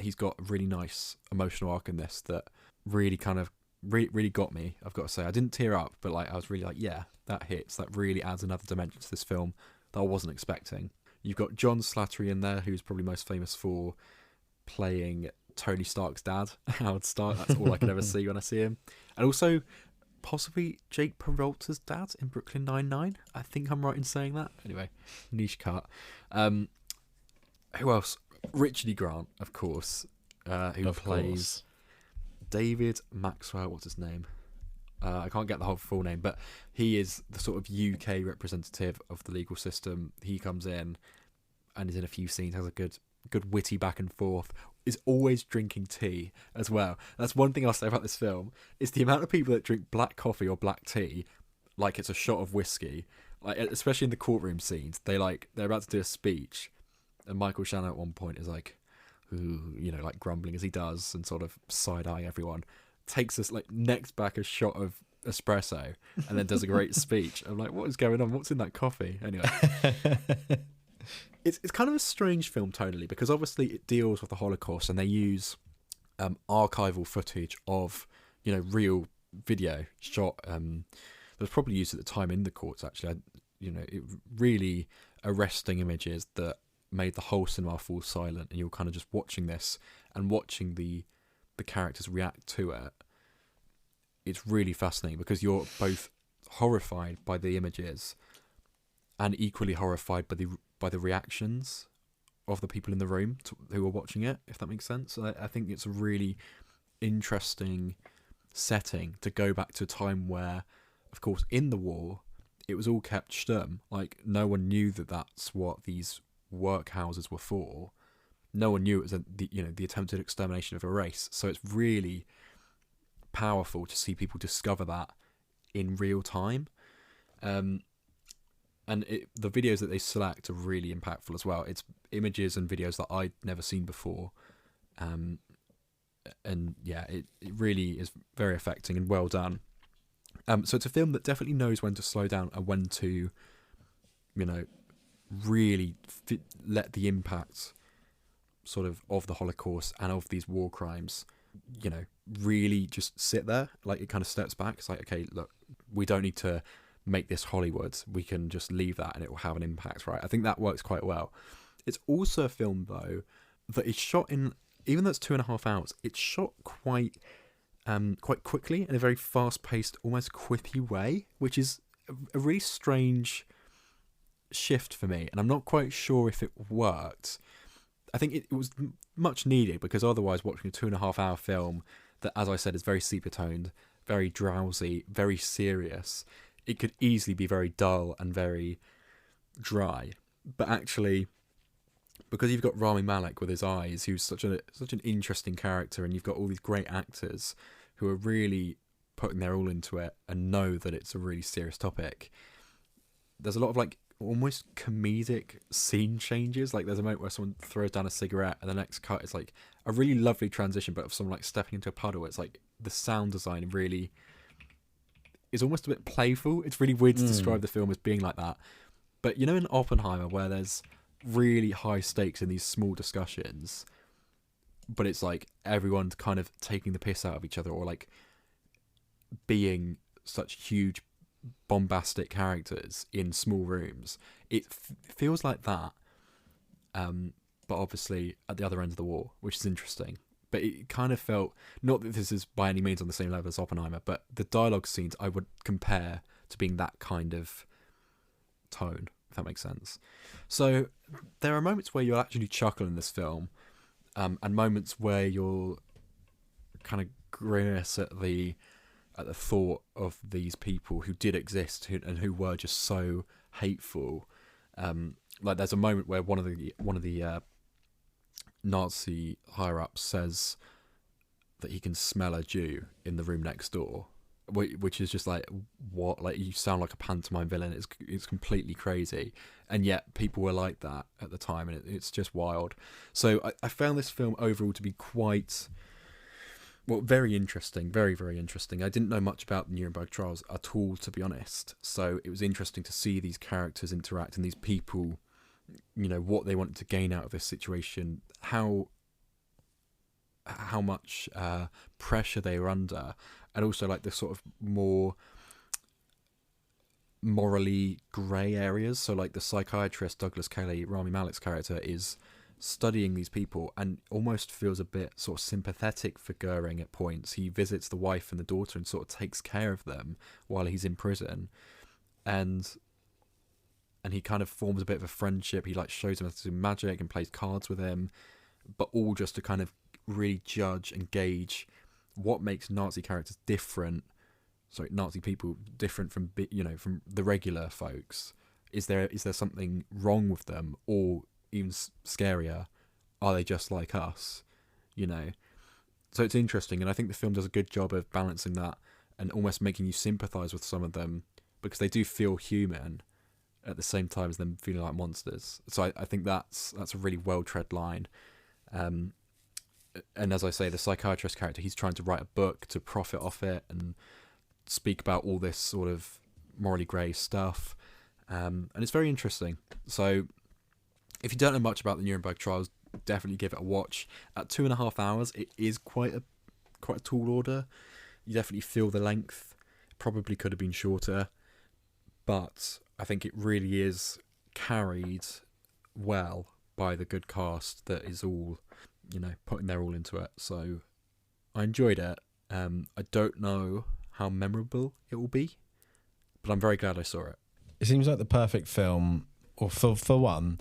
He's got a really nice emotional arc in this that really kind of really got me, I've got to say. I didn't tear up, but I was really like, yeah, that hits. That really adds another dimension to this film that I wasn't expecting. You've got John Slattery in there, who's probably most famous for playing Tony Stark's dad, Howard Stark. That's all I could ever see when I see him. And also possibly Jake Peralta's dad in Brooklyn Nine-Nine. I think I'm right in saying that. Anyway, niche cut. Who else? Richard E. Grant, of course, who plays David Maxwell. What's his name? I can't get the whole full name, but he is the sort of UK representative of the legal system. He comes in and is in a few scenes, has a good witty back and forth, is always drinking tea as well. That's one thing I'll say about this film, is the amount of people that drink black coffee or black tea like it's a shot of whiskey. Like, especially in the courtroom scenes, they're about to do a speech, and Michael Shannon at one point is like, ooh, like grumbling as he does and sort of side-eyeing everyone, takes us next back a shot of espresso and then does a great speech. I'm like, what is going on? What's in that coffee? Anyway. It's kind of a strange film tonally, because obviously it deals with the Holocaust, and they use archival footage of real video shot that was probably used at the time in the courts, actually. It really arresting images that made the whole cinema fall silent, and you're kind of just watching this and watching the characters react to it. It's really fascinating, because you're both horrified by the images and equally horrified by the reactions of the people in the room who are watching it, if that makes sense. I think it's a really interesting setting to go back to a time where, of course, in the war, it was all kept stum. Like, no one knew that that's what these workhouses were for. No one knew it was the attempted extermination of a race. So it's really powerful to see people discover that in real time. And the videos that they select are really impactful as well. It's images and videos that I'd never seen before. And yeah, it really is very affecting and well done. So it's a film that definitely knows when to slow down and when to, really let the impact sort of the Holocaust and of these war crimes, really just sit there. Like, it kind of steps back. It's like, okay, look, we don't need to make this Hollywood. We can just leave that and it will have an impact, right? I think that works quite well. It's also a film, though, that is shot in, even though it's 2.5 hours, it's shot quite quickly in a very fast-paced, almost quippy way, which is a really strange shift for me, and I'm not quite sure if it worked. I think it was much needed, because otherwise watching a 2.5 hour film that, as I said, is very sepia toned, very drowsy, very serious, it could easily be very dull and very dry. But actually, because you've got Rami Malek with his eyes, who's such an interesting character, and you've got all these great actors who are really putting their all into it and know that it's a really serious topic. There's a lot of like almost comedic scene changes. Like there's a moment where someone throws down a cigarette, and the next cut is like a really lovely transition, but of someone like stepping into a puddle. It's like the sound design really is almost a bit playful. It's really weird to describe the film as being like that. But you know, in Oppenheimer, where there's really high stakes in these small discussions, but it's like everyone's kind of taking the piss out of each other, or like being such huge bombastic characters in small rooms. It feels like that, but obviously at the other end of the war, which is interesting. But it kind of felt, not that this is by any means on the same level as Oppenheimer, but the dialogue scenes I would compare to being that kind of tone, if that makes sense. So there are moments where you'll actually chuckle in this film, and moments where you'll kind of grimace at the thought of these people who did exist and who were just so hateful. Like there's a moment where one of the Nazi higher ups says that he can smell a Jew in the room next door, which is just like, what? Like, you sound like a pantomime villain. It's completely crazy, and yet people were like that at the time, and it's just wild. So I found this film overall to be quite, well, very interesting, very, very interesting. I didn't know much about the Nuremberg trials at all, to be honest. So it was interesting to see these characters interact and these people, you know, what they wanted to gain out of this situation, how much pressure they were under, and also like the sort of more morally grey areas. So like the psychiatrist Douglas Kelly, Rami Malek's character, is studying these people and almost feels a bit sort of sympathetic for Goering at points. He visits the wife and the daughter and sort of takes care of them while he's in prison, and he kind of forms a bit of a friendship. He like shows him how to do magic and plays cards with him, but all just to kind of really judge and gauge what makes Nazi people different from, you know, from the regular folks. Is there something wrong with them, or even scarier, are they just like us, you know? So it's interesting, and I think the film does a good job of balancing that and almost making you sympathise with some of them, because they do feel human at the same time as them feeling like monsters. So I think that's a really well-tread line. And as I say, the psychiatrist character, he's trying to write a book to profit off it and speak about all this sort of morally grey stuff, and it's very interesting. So if you don't know much about the Nuremberg trials, definitely give it a watch. At 2.5 hours, it is quite a tall order. You definitely feel the length. Probably could have been shorter, but I think it really is carried well by the good cast that is all, you know, putting their all into it. So I enjoyed it. I don't know how memorable it will be, but I'm very glad I saw it. It seems like the perfect film, or for one,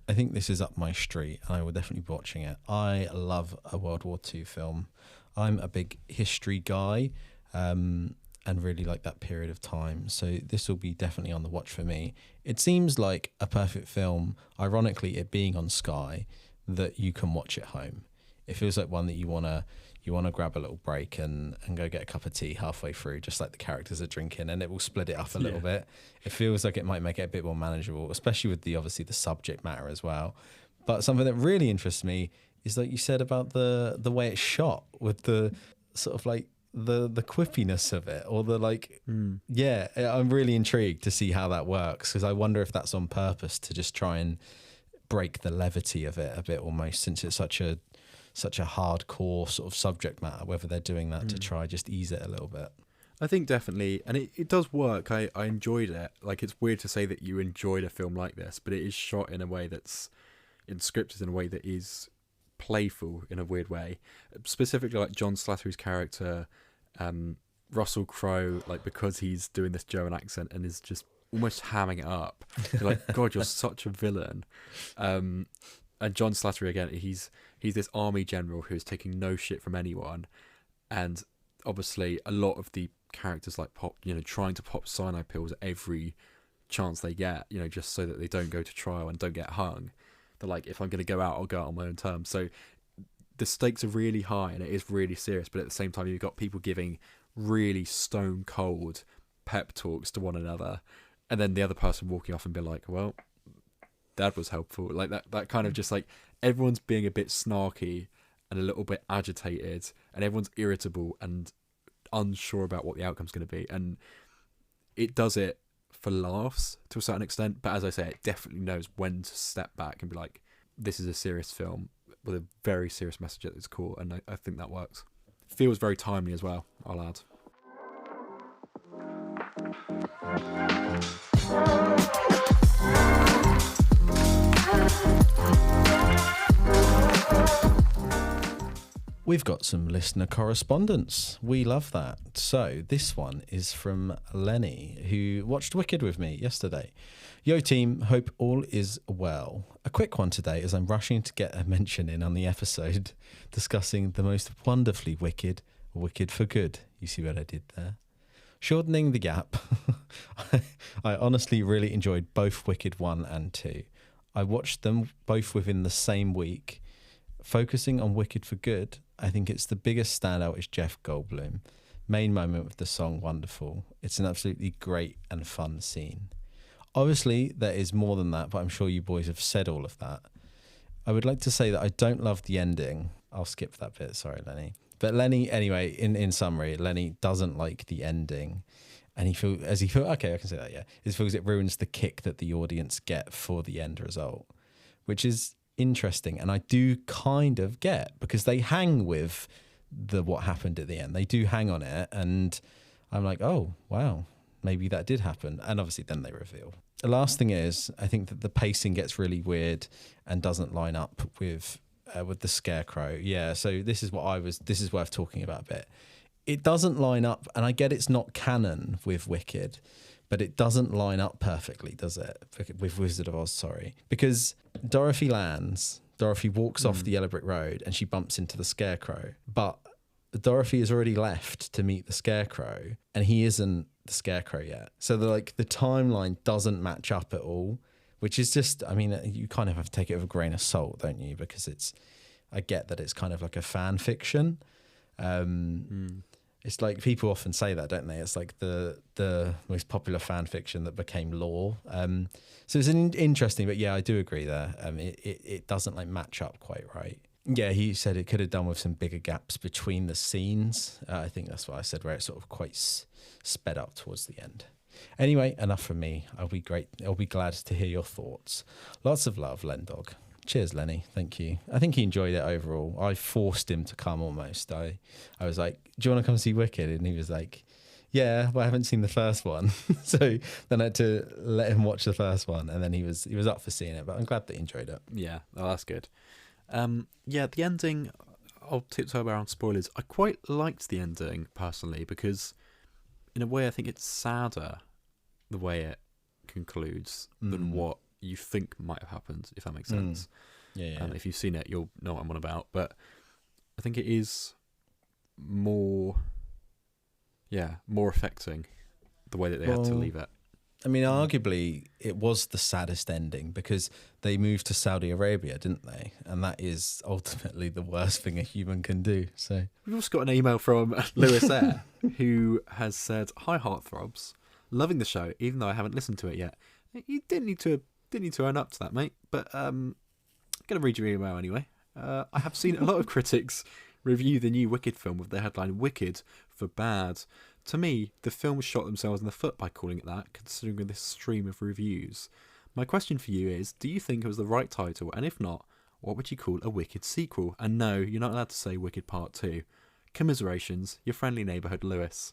I think this is up my street, and I will definitely be watching it. I love a World War II film. I'm a big history guy, and really like that period of time. So this will be definitely on the watch for me. It seems like a perfect film, ironically, it being on Sky, that you can watch at home. It feels like one that you wanna grab a little break and go get a cup of tea halfway through, just like the characters are drinking, and it will split it up a little bit. It feels like it might make it a bit more manageable, especially with obviously the subject matter as well. But something that really interests me is, like you said, about the way it's shot, with the sort of like the quippiness of it, or the like. Yeah, I'm really intrigued to see how that works, because I wonder if that's on purpose to just try and break the levity of it a bit, almost, since it's such a hardcore sort of subject matter, whether they're doing that to try just ease it a little bit. I think definitely, and it does work. I enjoyed it. Like, it's weird to say that you enjoyed a film like this, but it is shot in a way that's scripted in a way that is playful in a weird way. Specifically, like John Slattery's character, Russel Crowe, like, because he's doing this German accent and is just almost hamming it up. You're like, God, you're such a villain. And John Slattery, again, he's this army general who's taking no shit from anyone. And obviously a lot of the characters like trying to pop cyanide pills at every chance they get, just so that they don't go to trial and don't get hung. They're like, if I'm going to go out, I'll go out on my own terms. So the stakes are really high and it is really serious, but at the same time you've got people giving really stone cold pep talks to one another, and then the other person walking off and be like, well, that was helpful. Like that kind of just like everyone's being a bit snarky and a little bit agitated, and everyone's irritable and unsure about what the outcome's going to be. And it does it for laughs to a certain extent, but as I say, it definitely knows when to step back and be like, this is a serious film with a very serious message at its core, and I think that works. Feels very timely as well, I'll add. We've got some listener correspondence. We love that. So this one is from Lenny, who watched Wicked with me yesterday. Yo team, hope all is well. A quick one today as I'm rushing to get a mention in on the episode discussing the most wonderfully wicked for good. You see what I did there? Shortening the gap, I honestly really enjoyed both Wicked 1 and 2. I watched them both within the same week. Focusing on Wicked for Good, I think it's the biggest standout is Jeff Goldblum. Main moment with the song Wonderful. It's an absolutely great and fun scene. Obviously, there is more than that, but I'm sure you boys have said all of that. I would like to say that I don't love the ending. I'll skip that bit, sorry, Lenny. But Lenny, anyway, in summary, Lenny doesn't like the ending. And he feels, okay, I can say that, yeah. He feels it ruins the kick that the audience get for the end result, which is interesting. And I do kind of get, because they hang with what happened at the end. They do hang on it. And I'm like, oh, wow, maybe that did happen. And obviously then they reveal. The last thing is, I think that the pacing gets really weird and doesn't line up with the scarecrow. Yeah, so this is worth talking about a bit. It doesn't line up, and I get it's not canon with Wicked, but it doesn't line up perfectly, does it? With Wizard of Oz, sorry. Because Dorothy walks off the Yellow Brick Road and she bumps into the scarecrow, but Dorothy has already left to meet the scarecrow and he isn't the scarecrow yet. So the timeline doesn't match up at all, which is just, I mean, you kind of have to take it with a grain of salt, don't you? Because I get that it's kind of like a fan fiction. It's like people often say that, don't they? It's like the most popular fan fiction that became law. So it's interesting, but yeah, I do agree there. It doesn't match up quite right. Yeah, he said it could have done with some bigger gaps between the scenes. I think that's what I said, where it's sort of quite sped up towards the end. Anyway, enough from me. I'll be glad to hear your thoughts. Lots of love, Lendog. Cheers, Lenny. Thank you. I think he enjoyed it overall. I forced him to come almost. I was like, do you want to come see Wicked? And he was like, yeah, but I haven't seen the first one. So then I had to let him watch the first one. And then he was up for seeing it. But I'm glad that he enjoyed it. Yeah, that's good. Yeah, the ending, I'll tiptoe around spoilers. I quite liked the ending, personally, because in a way I think it's sadder the way it concludes than what you think might have happened, if that makes sense. Yeah. If you've seen it, you'll know what I'm on about. But I think it is more affecting the way that they had to leave it. I mean, arguably, it was the saddest ending because they moved to Saudi Arabia, didn't they? And that is ultimately the worst thing a human can do. So we've also got an email from Lewis Eyre, who has said, "Hi, Heartthrobs, loving the show, even though I haven't listened to it yet." You didn't need to earn up to that, mate. But I'm gonna read your email anyway. I have seen a lot of critics review the new Wicked film with the headline "Wicked for Bad." To me, the film shot themselves in the foot by calling it that, considering this stream of reviews. My question for you is, do you think it was the right title? And if not, what would you call a Wicked sequel? And no, you're not allowed to say Wicked Part 2. Commiserations, your friendly neighbourhood Lewis.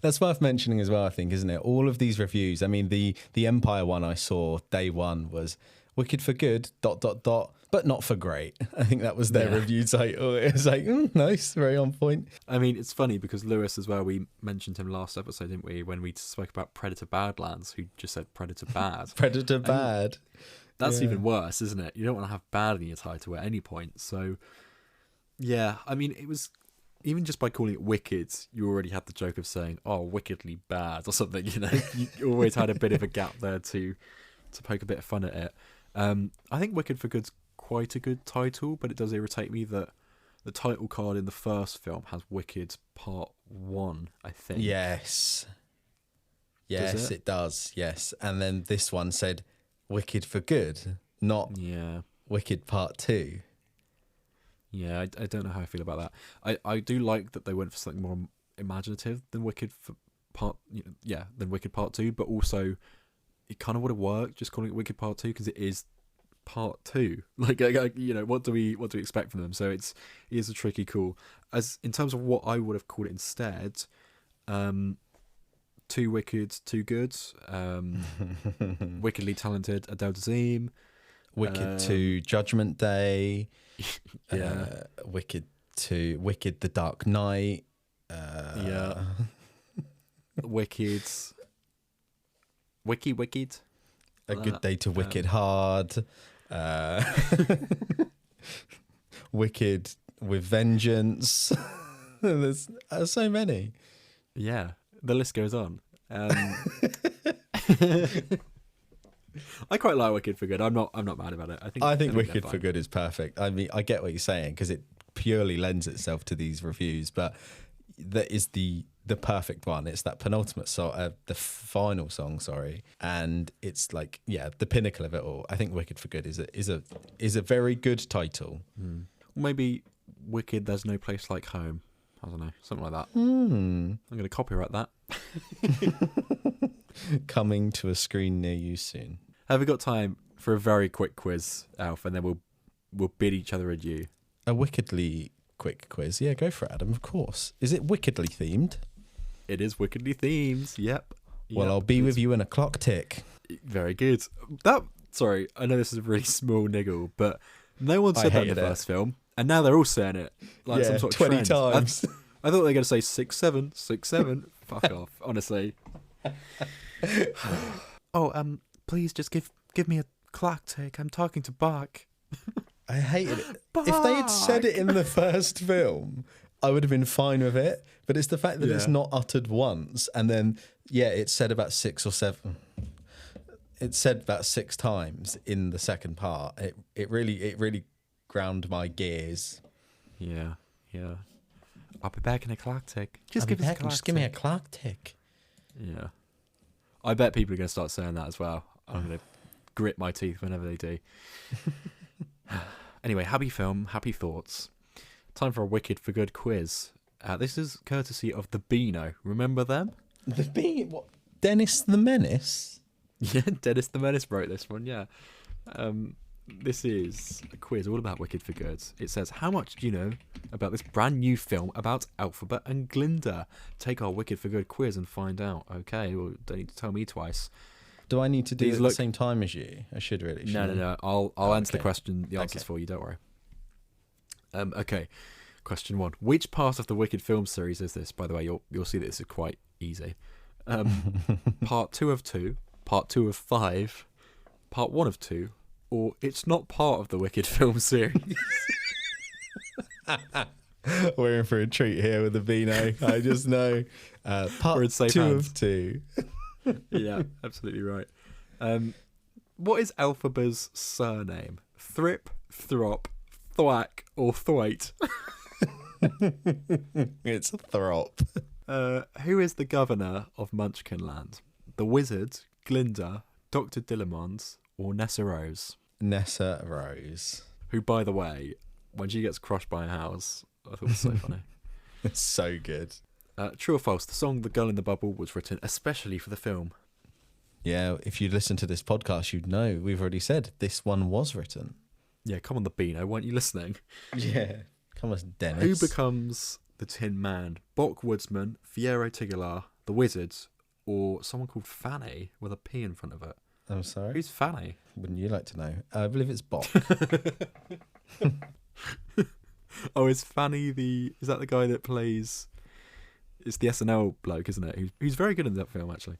That's worth mentioning as well, I think, isn't it? All of these reviews, I mean, the Empire one I saw day one was Wicked for good, ... but not for great. I think that was their review title. It was like, nice, very on point. I mean, it's funny because Lewis as well, we mentioned him last episode, didn't we, when we spoke about Predator Badlands, who just said Predator Bad. Predator Bad. That's even worse, isn't it? You don't want to have bad in your title at any point. So, yeah, I mean, it was... Even just by calling it Wicked, you already had the joke of saying, oh, wickedly bad or something, you know? You always had a bit of a gap there to poke a bit of fun at it. I think Wicked for Good's quite a good title, but it does irritate me that the title card in the first film has Wicked Part 1, I think. Yes. Yes, it does, yes. And then this one said Wicked for Good, not Wicked Part 2. Yeah, I don't know how I feel about that. I do like that they went for something more imaginative than Wicked Part 2, but also it kind of would have worked just calling it Wicked Part 2 because it is Part 2. Like, you know, what do we expect from them? So it is a tricky call. As in terms of what I would have called it instead, Too Wicked, Too Good, Wickedly Talented Adele Dazeem, Wicked to Judgment Day. Wicked the Dark Knight. Wicked. A Good Day to Wicked Hard. Wicked with Vengeance. There's so many. Yeah, the list goes on. I quite like Wicked for Good. I'm not mad about it. I think Wicked for Good is perfect. I mean, I get what you're saying because it purely lends itself to these reviews, but that is the perfect one. It's that penultimate song, the final song, sorry, and it's like the pinnacle of it all. I think Wicked for Good is a very good title. Maybe Wicked There's No Place Like Home. I don't know, something like that. I'm going to copyright that. Coming to a screen near you soon. Have we got time for a very quick quiz, Alf, and then we'll bid each other adieu? A wickedly quick quiz. Yeah, go for it, Adam, of course. Is it wickedly themed? It is wickedly themed, yep. Well, I'll be with you in a clock tick. Very good. Sorry, I know this is a really small niggle, but no one said that in the first film, and now they're all saying it. Like some sort of 20 trend. times. I thought they were going to say 6-7, 6-7. Fuck off, honestly. Please just give me a clock tick. I'm talking to Bach. I hated it. Bach. If they had said it in the first film, I would have been fine with it. But it's the fact that it's not uttered once, and then it's said about 6 or 7. It's said about 6 times in the second part. It really ground my gears. Yeah. I'll be back in a clock tick. Just give me a clock tick. Yeah. I bet people are going to start saying that as well. I'm going to grit my teeth whenever they do. Anyway, happy film, happy thoughts. Time for a Wicked for Good quiz. This is courtesy of the Beano. Remember them? The Beano? What? Denis the Menace? Yeah, Denis the Menace wrote this one, yeah. This is a quiz all about Wicked for Good. It says, how much do you know about this brand new film about Alphabet and Glinda? Take our Wicked for Good quiz and find out. Okay, well, don't need to tell me twice. Do I need to do it at the same time as you? I should really. No. I'll answer the answers for you, don't worry. Okay, question 1. Which part of the Wicked film series is this? By the way, you'll see that this is quite easy. Part 2 of 2, part 2 of 5, part 1 of 2, or it's not part of the Wicked film series. We're in for a treat here with the Beano. I just know. Part 2 of 2. Yeah, absolutely right. What is Elphaba's surname? Thrip, Throp, Thwack, or Thwaite? It's Throp. Who is the governor of Munchkinland? The Wizard, Glinda, Dr. Dillamond, or Nessa Rose? Nessa Rose. Who, by the way, when she gets crushed by a house, I thought it was so funny. It's so good. True or false? The song "The Girl in the Bubble" was written especially for the film. Yeah, if you listen to this podcast, you'd know we've already said this one was written. Yeah, come on, the Beano, weren't you listening? Yeah, come on, Dennis. Who becomes the Tin Man? Bok Woodsman, Fiero Tigelaar, the Wizard, or someone called Fanny with a P in front of it? I'm sorry. Who's Fanny? Wouldn't you like to know? I believe it's Bob. Oh, is Fanny is that the guy that plays? It's the SNL bloke, isn't it? He's very good in that film, actually.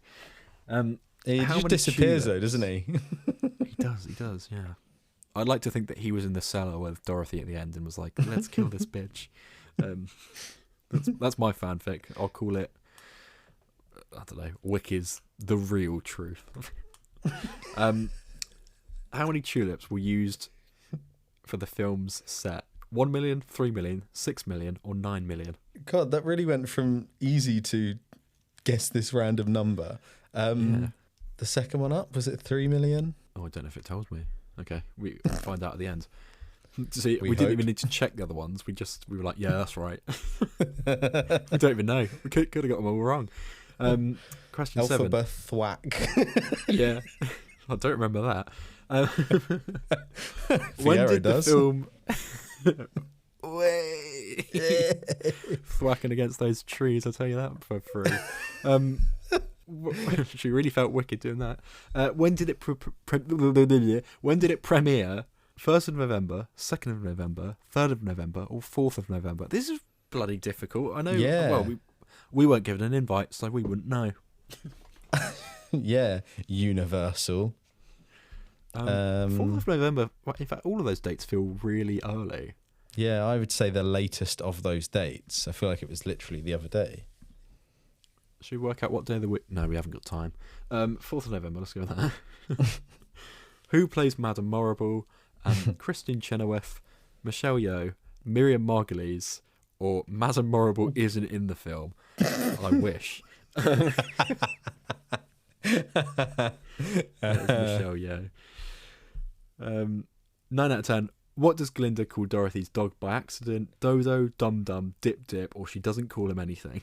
He just disappears though, doesn't he? He does, yeah. I'd like to think that he was in the cellar with Dorothy at the end and was like, let's kill this bitch. That's my fanfic. I'll call it, I don't know, Wicked's The Real Truth. How many tulips were used for the film's set? 1 million, 3 million, 6 million, or 9 million? God, that really went from easy to guess this random number. The second one up, was it 3 million? Oh, I don't know if it tells me. Okay, we'll find out at the end. See, we hope. didn't even need to check the other ones. We were like, yeah, that's right. I don't even know. We could have got them all wrong. Question 7. Alphabet thwack. Yeah, I don't remember that. When did does. the film... Thwacking against those trees, I'll tell you that for free. She really felt wicked doing that. When did it premiere? 1st of November, 2nd of November, 3rd of November, or 4th of November? This is bloody difficult. I know. Yeah. Well, we weren't given an invite, so we wouldn't know. Yeah, Universal. 4th of November. In fact, all of those dates feel really early. Yeah, I would say the latest of those dates. I feel like it was literally the other day. Should we work out what day of the week? No, we haven't got time. 4th of November, let's go with that. Who plays Madame Morrible? Kristin Chenoweth, Michelle Yeoh, Miriam Margolyes, or Madame Morrible isn't in the film? I wish. Michelle Yeoh. 9 out of 10. What does Glinda call Dorothy's dog by accident? Dodo, Dum Dum, Dip Dip, or she doesn't call him anything?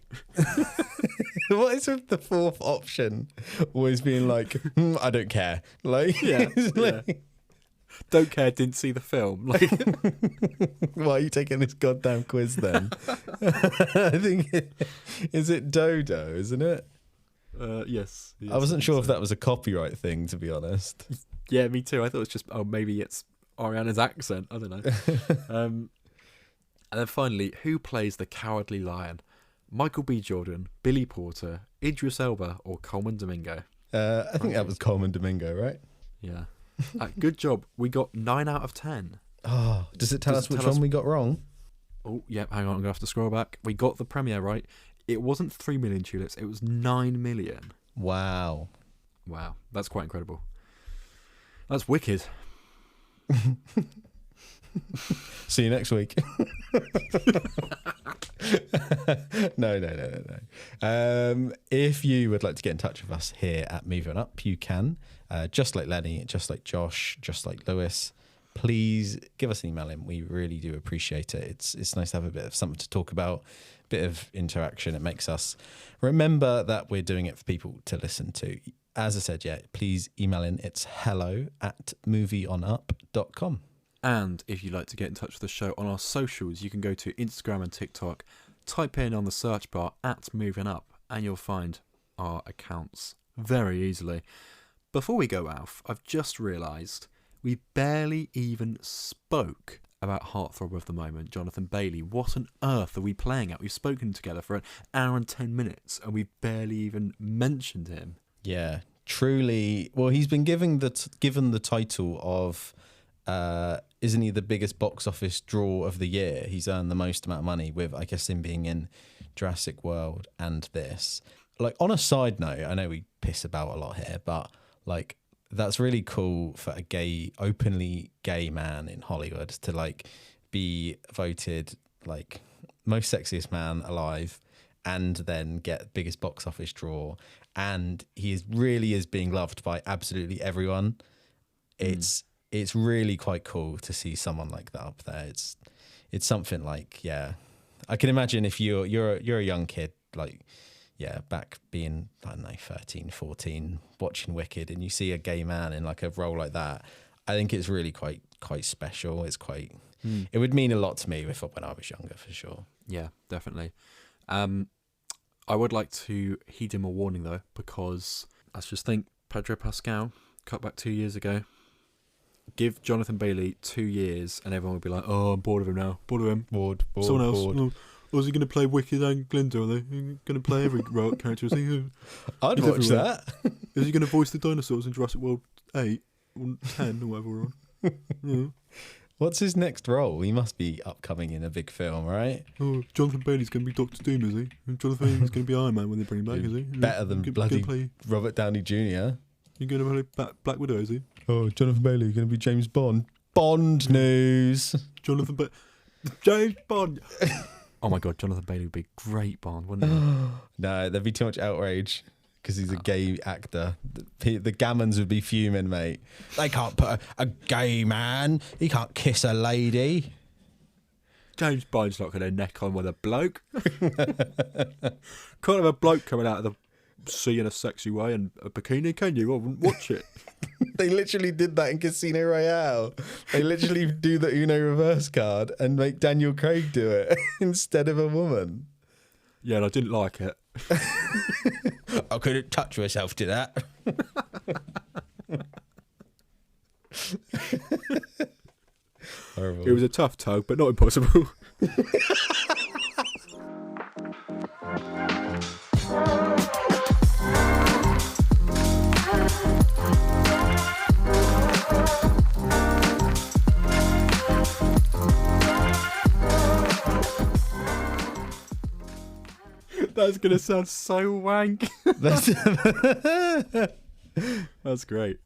What is with the fourth option always being like, I don't care. Like, Yeah, don't care, didn't see the film. Like, why are you taking this goddamn quiz then? I think is it Dodo, isn't it? yes. I wasn't sure if that was a copyright thing, to be honest. Yeah, me too. I thought it was just, maybe it's Ariana's accent. I don't know. And then finally, who plays the Cowardly Lion? Michael B. Jordan, Billy Porter, Idris Elba, or Coleman Domingo? I think that was Coleman Domingo, right? Yeah. Good job. We got 9 out of 10. Oh, does it tell us which one we got wrong? Oh, yeah. Hang on. I'm going to have to scroll back. We got the premiere right. It wasn't 3 million tulips. It was 9 million. Wow. That's quite incredible. That's wicked. See you next week. No. If you would like to get in touch with us here at Movie On Up, you can. Just like Lenny, just like Josh, just like Lewis. Please give us an email in. We really do appreciate it. It's nice to have a bit of something to talk about, a bit of interaction. It makes us remember that we're doing it for people to listen to. As I said, please email in. It's hello@movieonup.com. And if you'd like to get in touch with the show on our socials, you can go to Instagram and TikTok, type in on the search bar @MovingUp, and you'll find our accounts very easily. Before we go, Alf, I've just realised we barely even spoke about Heartthrob of the Moment, Jonathan Bailey. What on earth are we playing at? We've spoken together for an hour and 10 minutes, and we barely even mentioned him. Yeah, truly. Well, he's been given the title of... isn't he the biggest box office draw of the year? He's earned the most amount of money with, I guess, him being in Jurassic World and this. Like, on a side note, I know we piss about a lot here, but like, that's really cool for a openly gay man in Hollywood to like be voted like most sexiest man alive and then get biggest box office draw. And he really is being loved by absolutely everyone. It's really quite cool to see someone like that up there. It's something like, I can imagine if you're a young kid, like, back being, I don't know, 13, 14, watching Wicked, and you see a gay man in like a role like that. I think it's really quite special. It's quite, it would mean a lot to me when I was younger, for sure. Yeah, definitely. I would like to heed him a warning though, because let's just think, Pedro Pascal, cut back 2 years ago. Give Jonathan Bailey 2 years, and everyone will be like, "Oh, I'm bored of him now. Bored of him. Bored. Someone else. Oh, is he going to play Wicked and Glinda? Are they going to play every character? Is he? I'd He's watch everywhere. that. Is he going to voice the dinosaurs in Jurassic World 8 or 10 or whatever we're on? Yeah. What's his next role? He must be upcoming in a big film, right? Oh, Jonathan Bailey's going to be Doctor Doom, is he? And Jonathan Bailey's going to be Iron Man when they bring him back, is he? Better than bloody Robert Downey Jr. You're going to play Black Widow, is he? Oh, Jonathan Bailey going to be James Bond. Bond news. James Bond. Oh my God, Jonathan Bailey would be a great Bond, wouldn't he? No, there'd be too much outrage because he's a gay actor. The gammons would be fuming, mate. They can't put a gay man. He can't kiss a lady. James Bond's not going to neck on with a bloke. Can't have a bloke coming out of the sea in a sexy way and a bikini, can you? I wouldn't watch it. They literally did that in Casino Royale. They literally do the Uno reverse card and make Daniel Craig do it instead of a woman. Yeah, and I didn't like it. I couldn't touch myself to that. Horrible. It was a tough tug, but not impossible. That's going to sound so wank. That's great.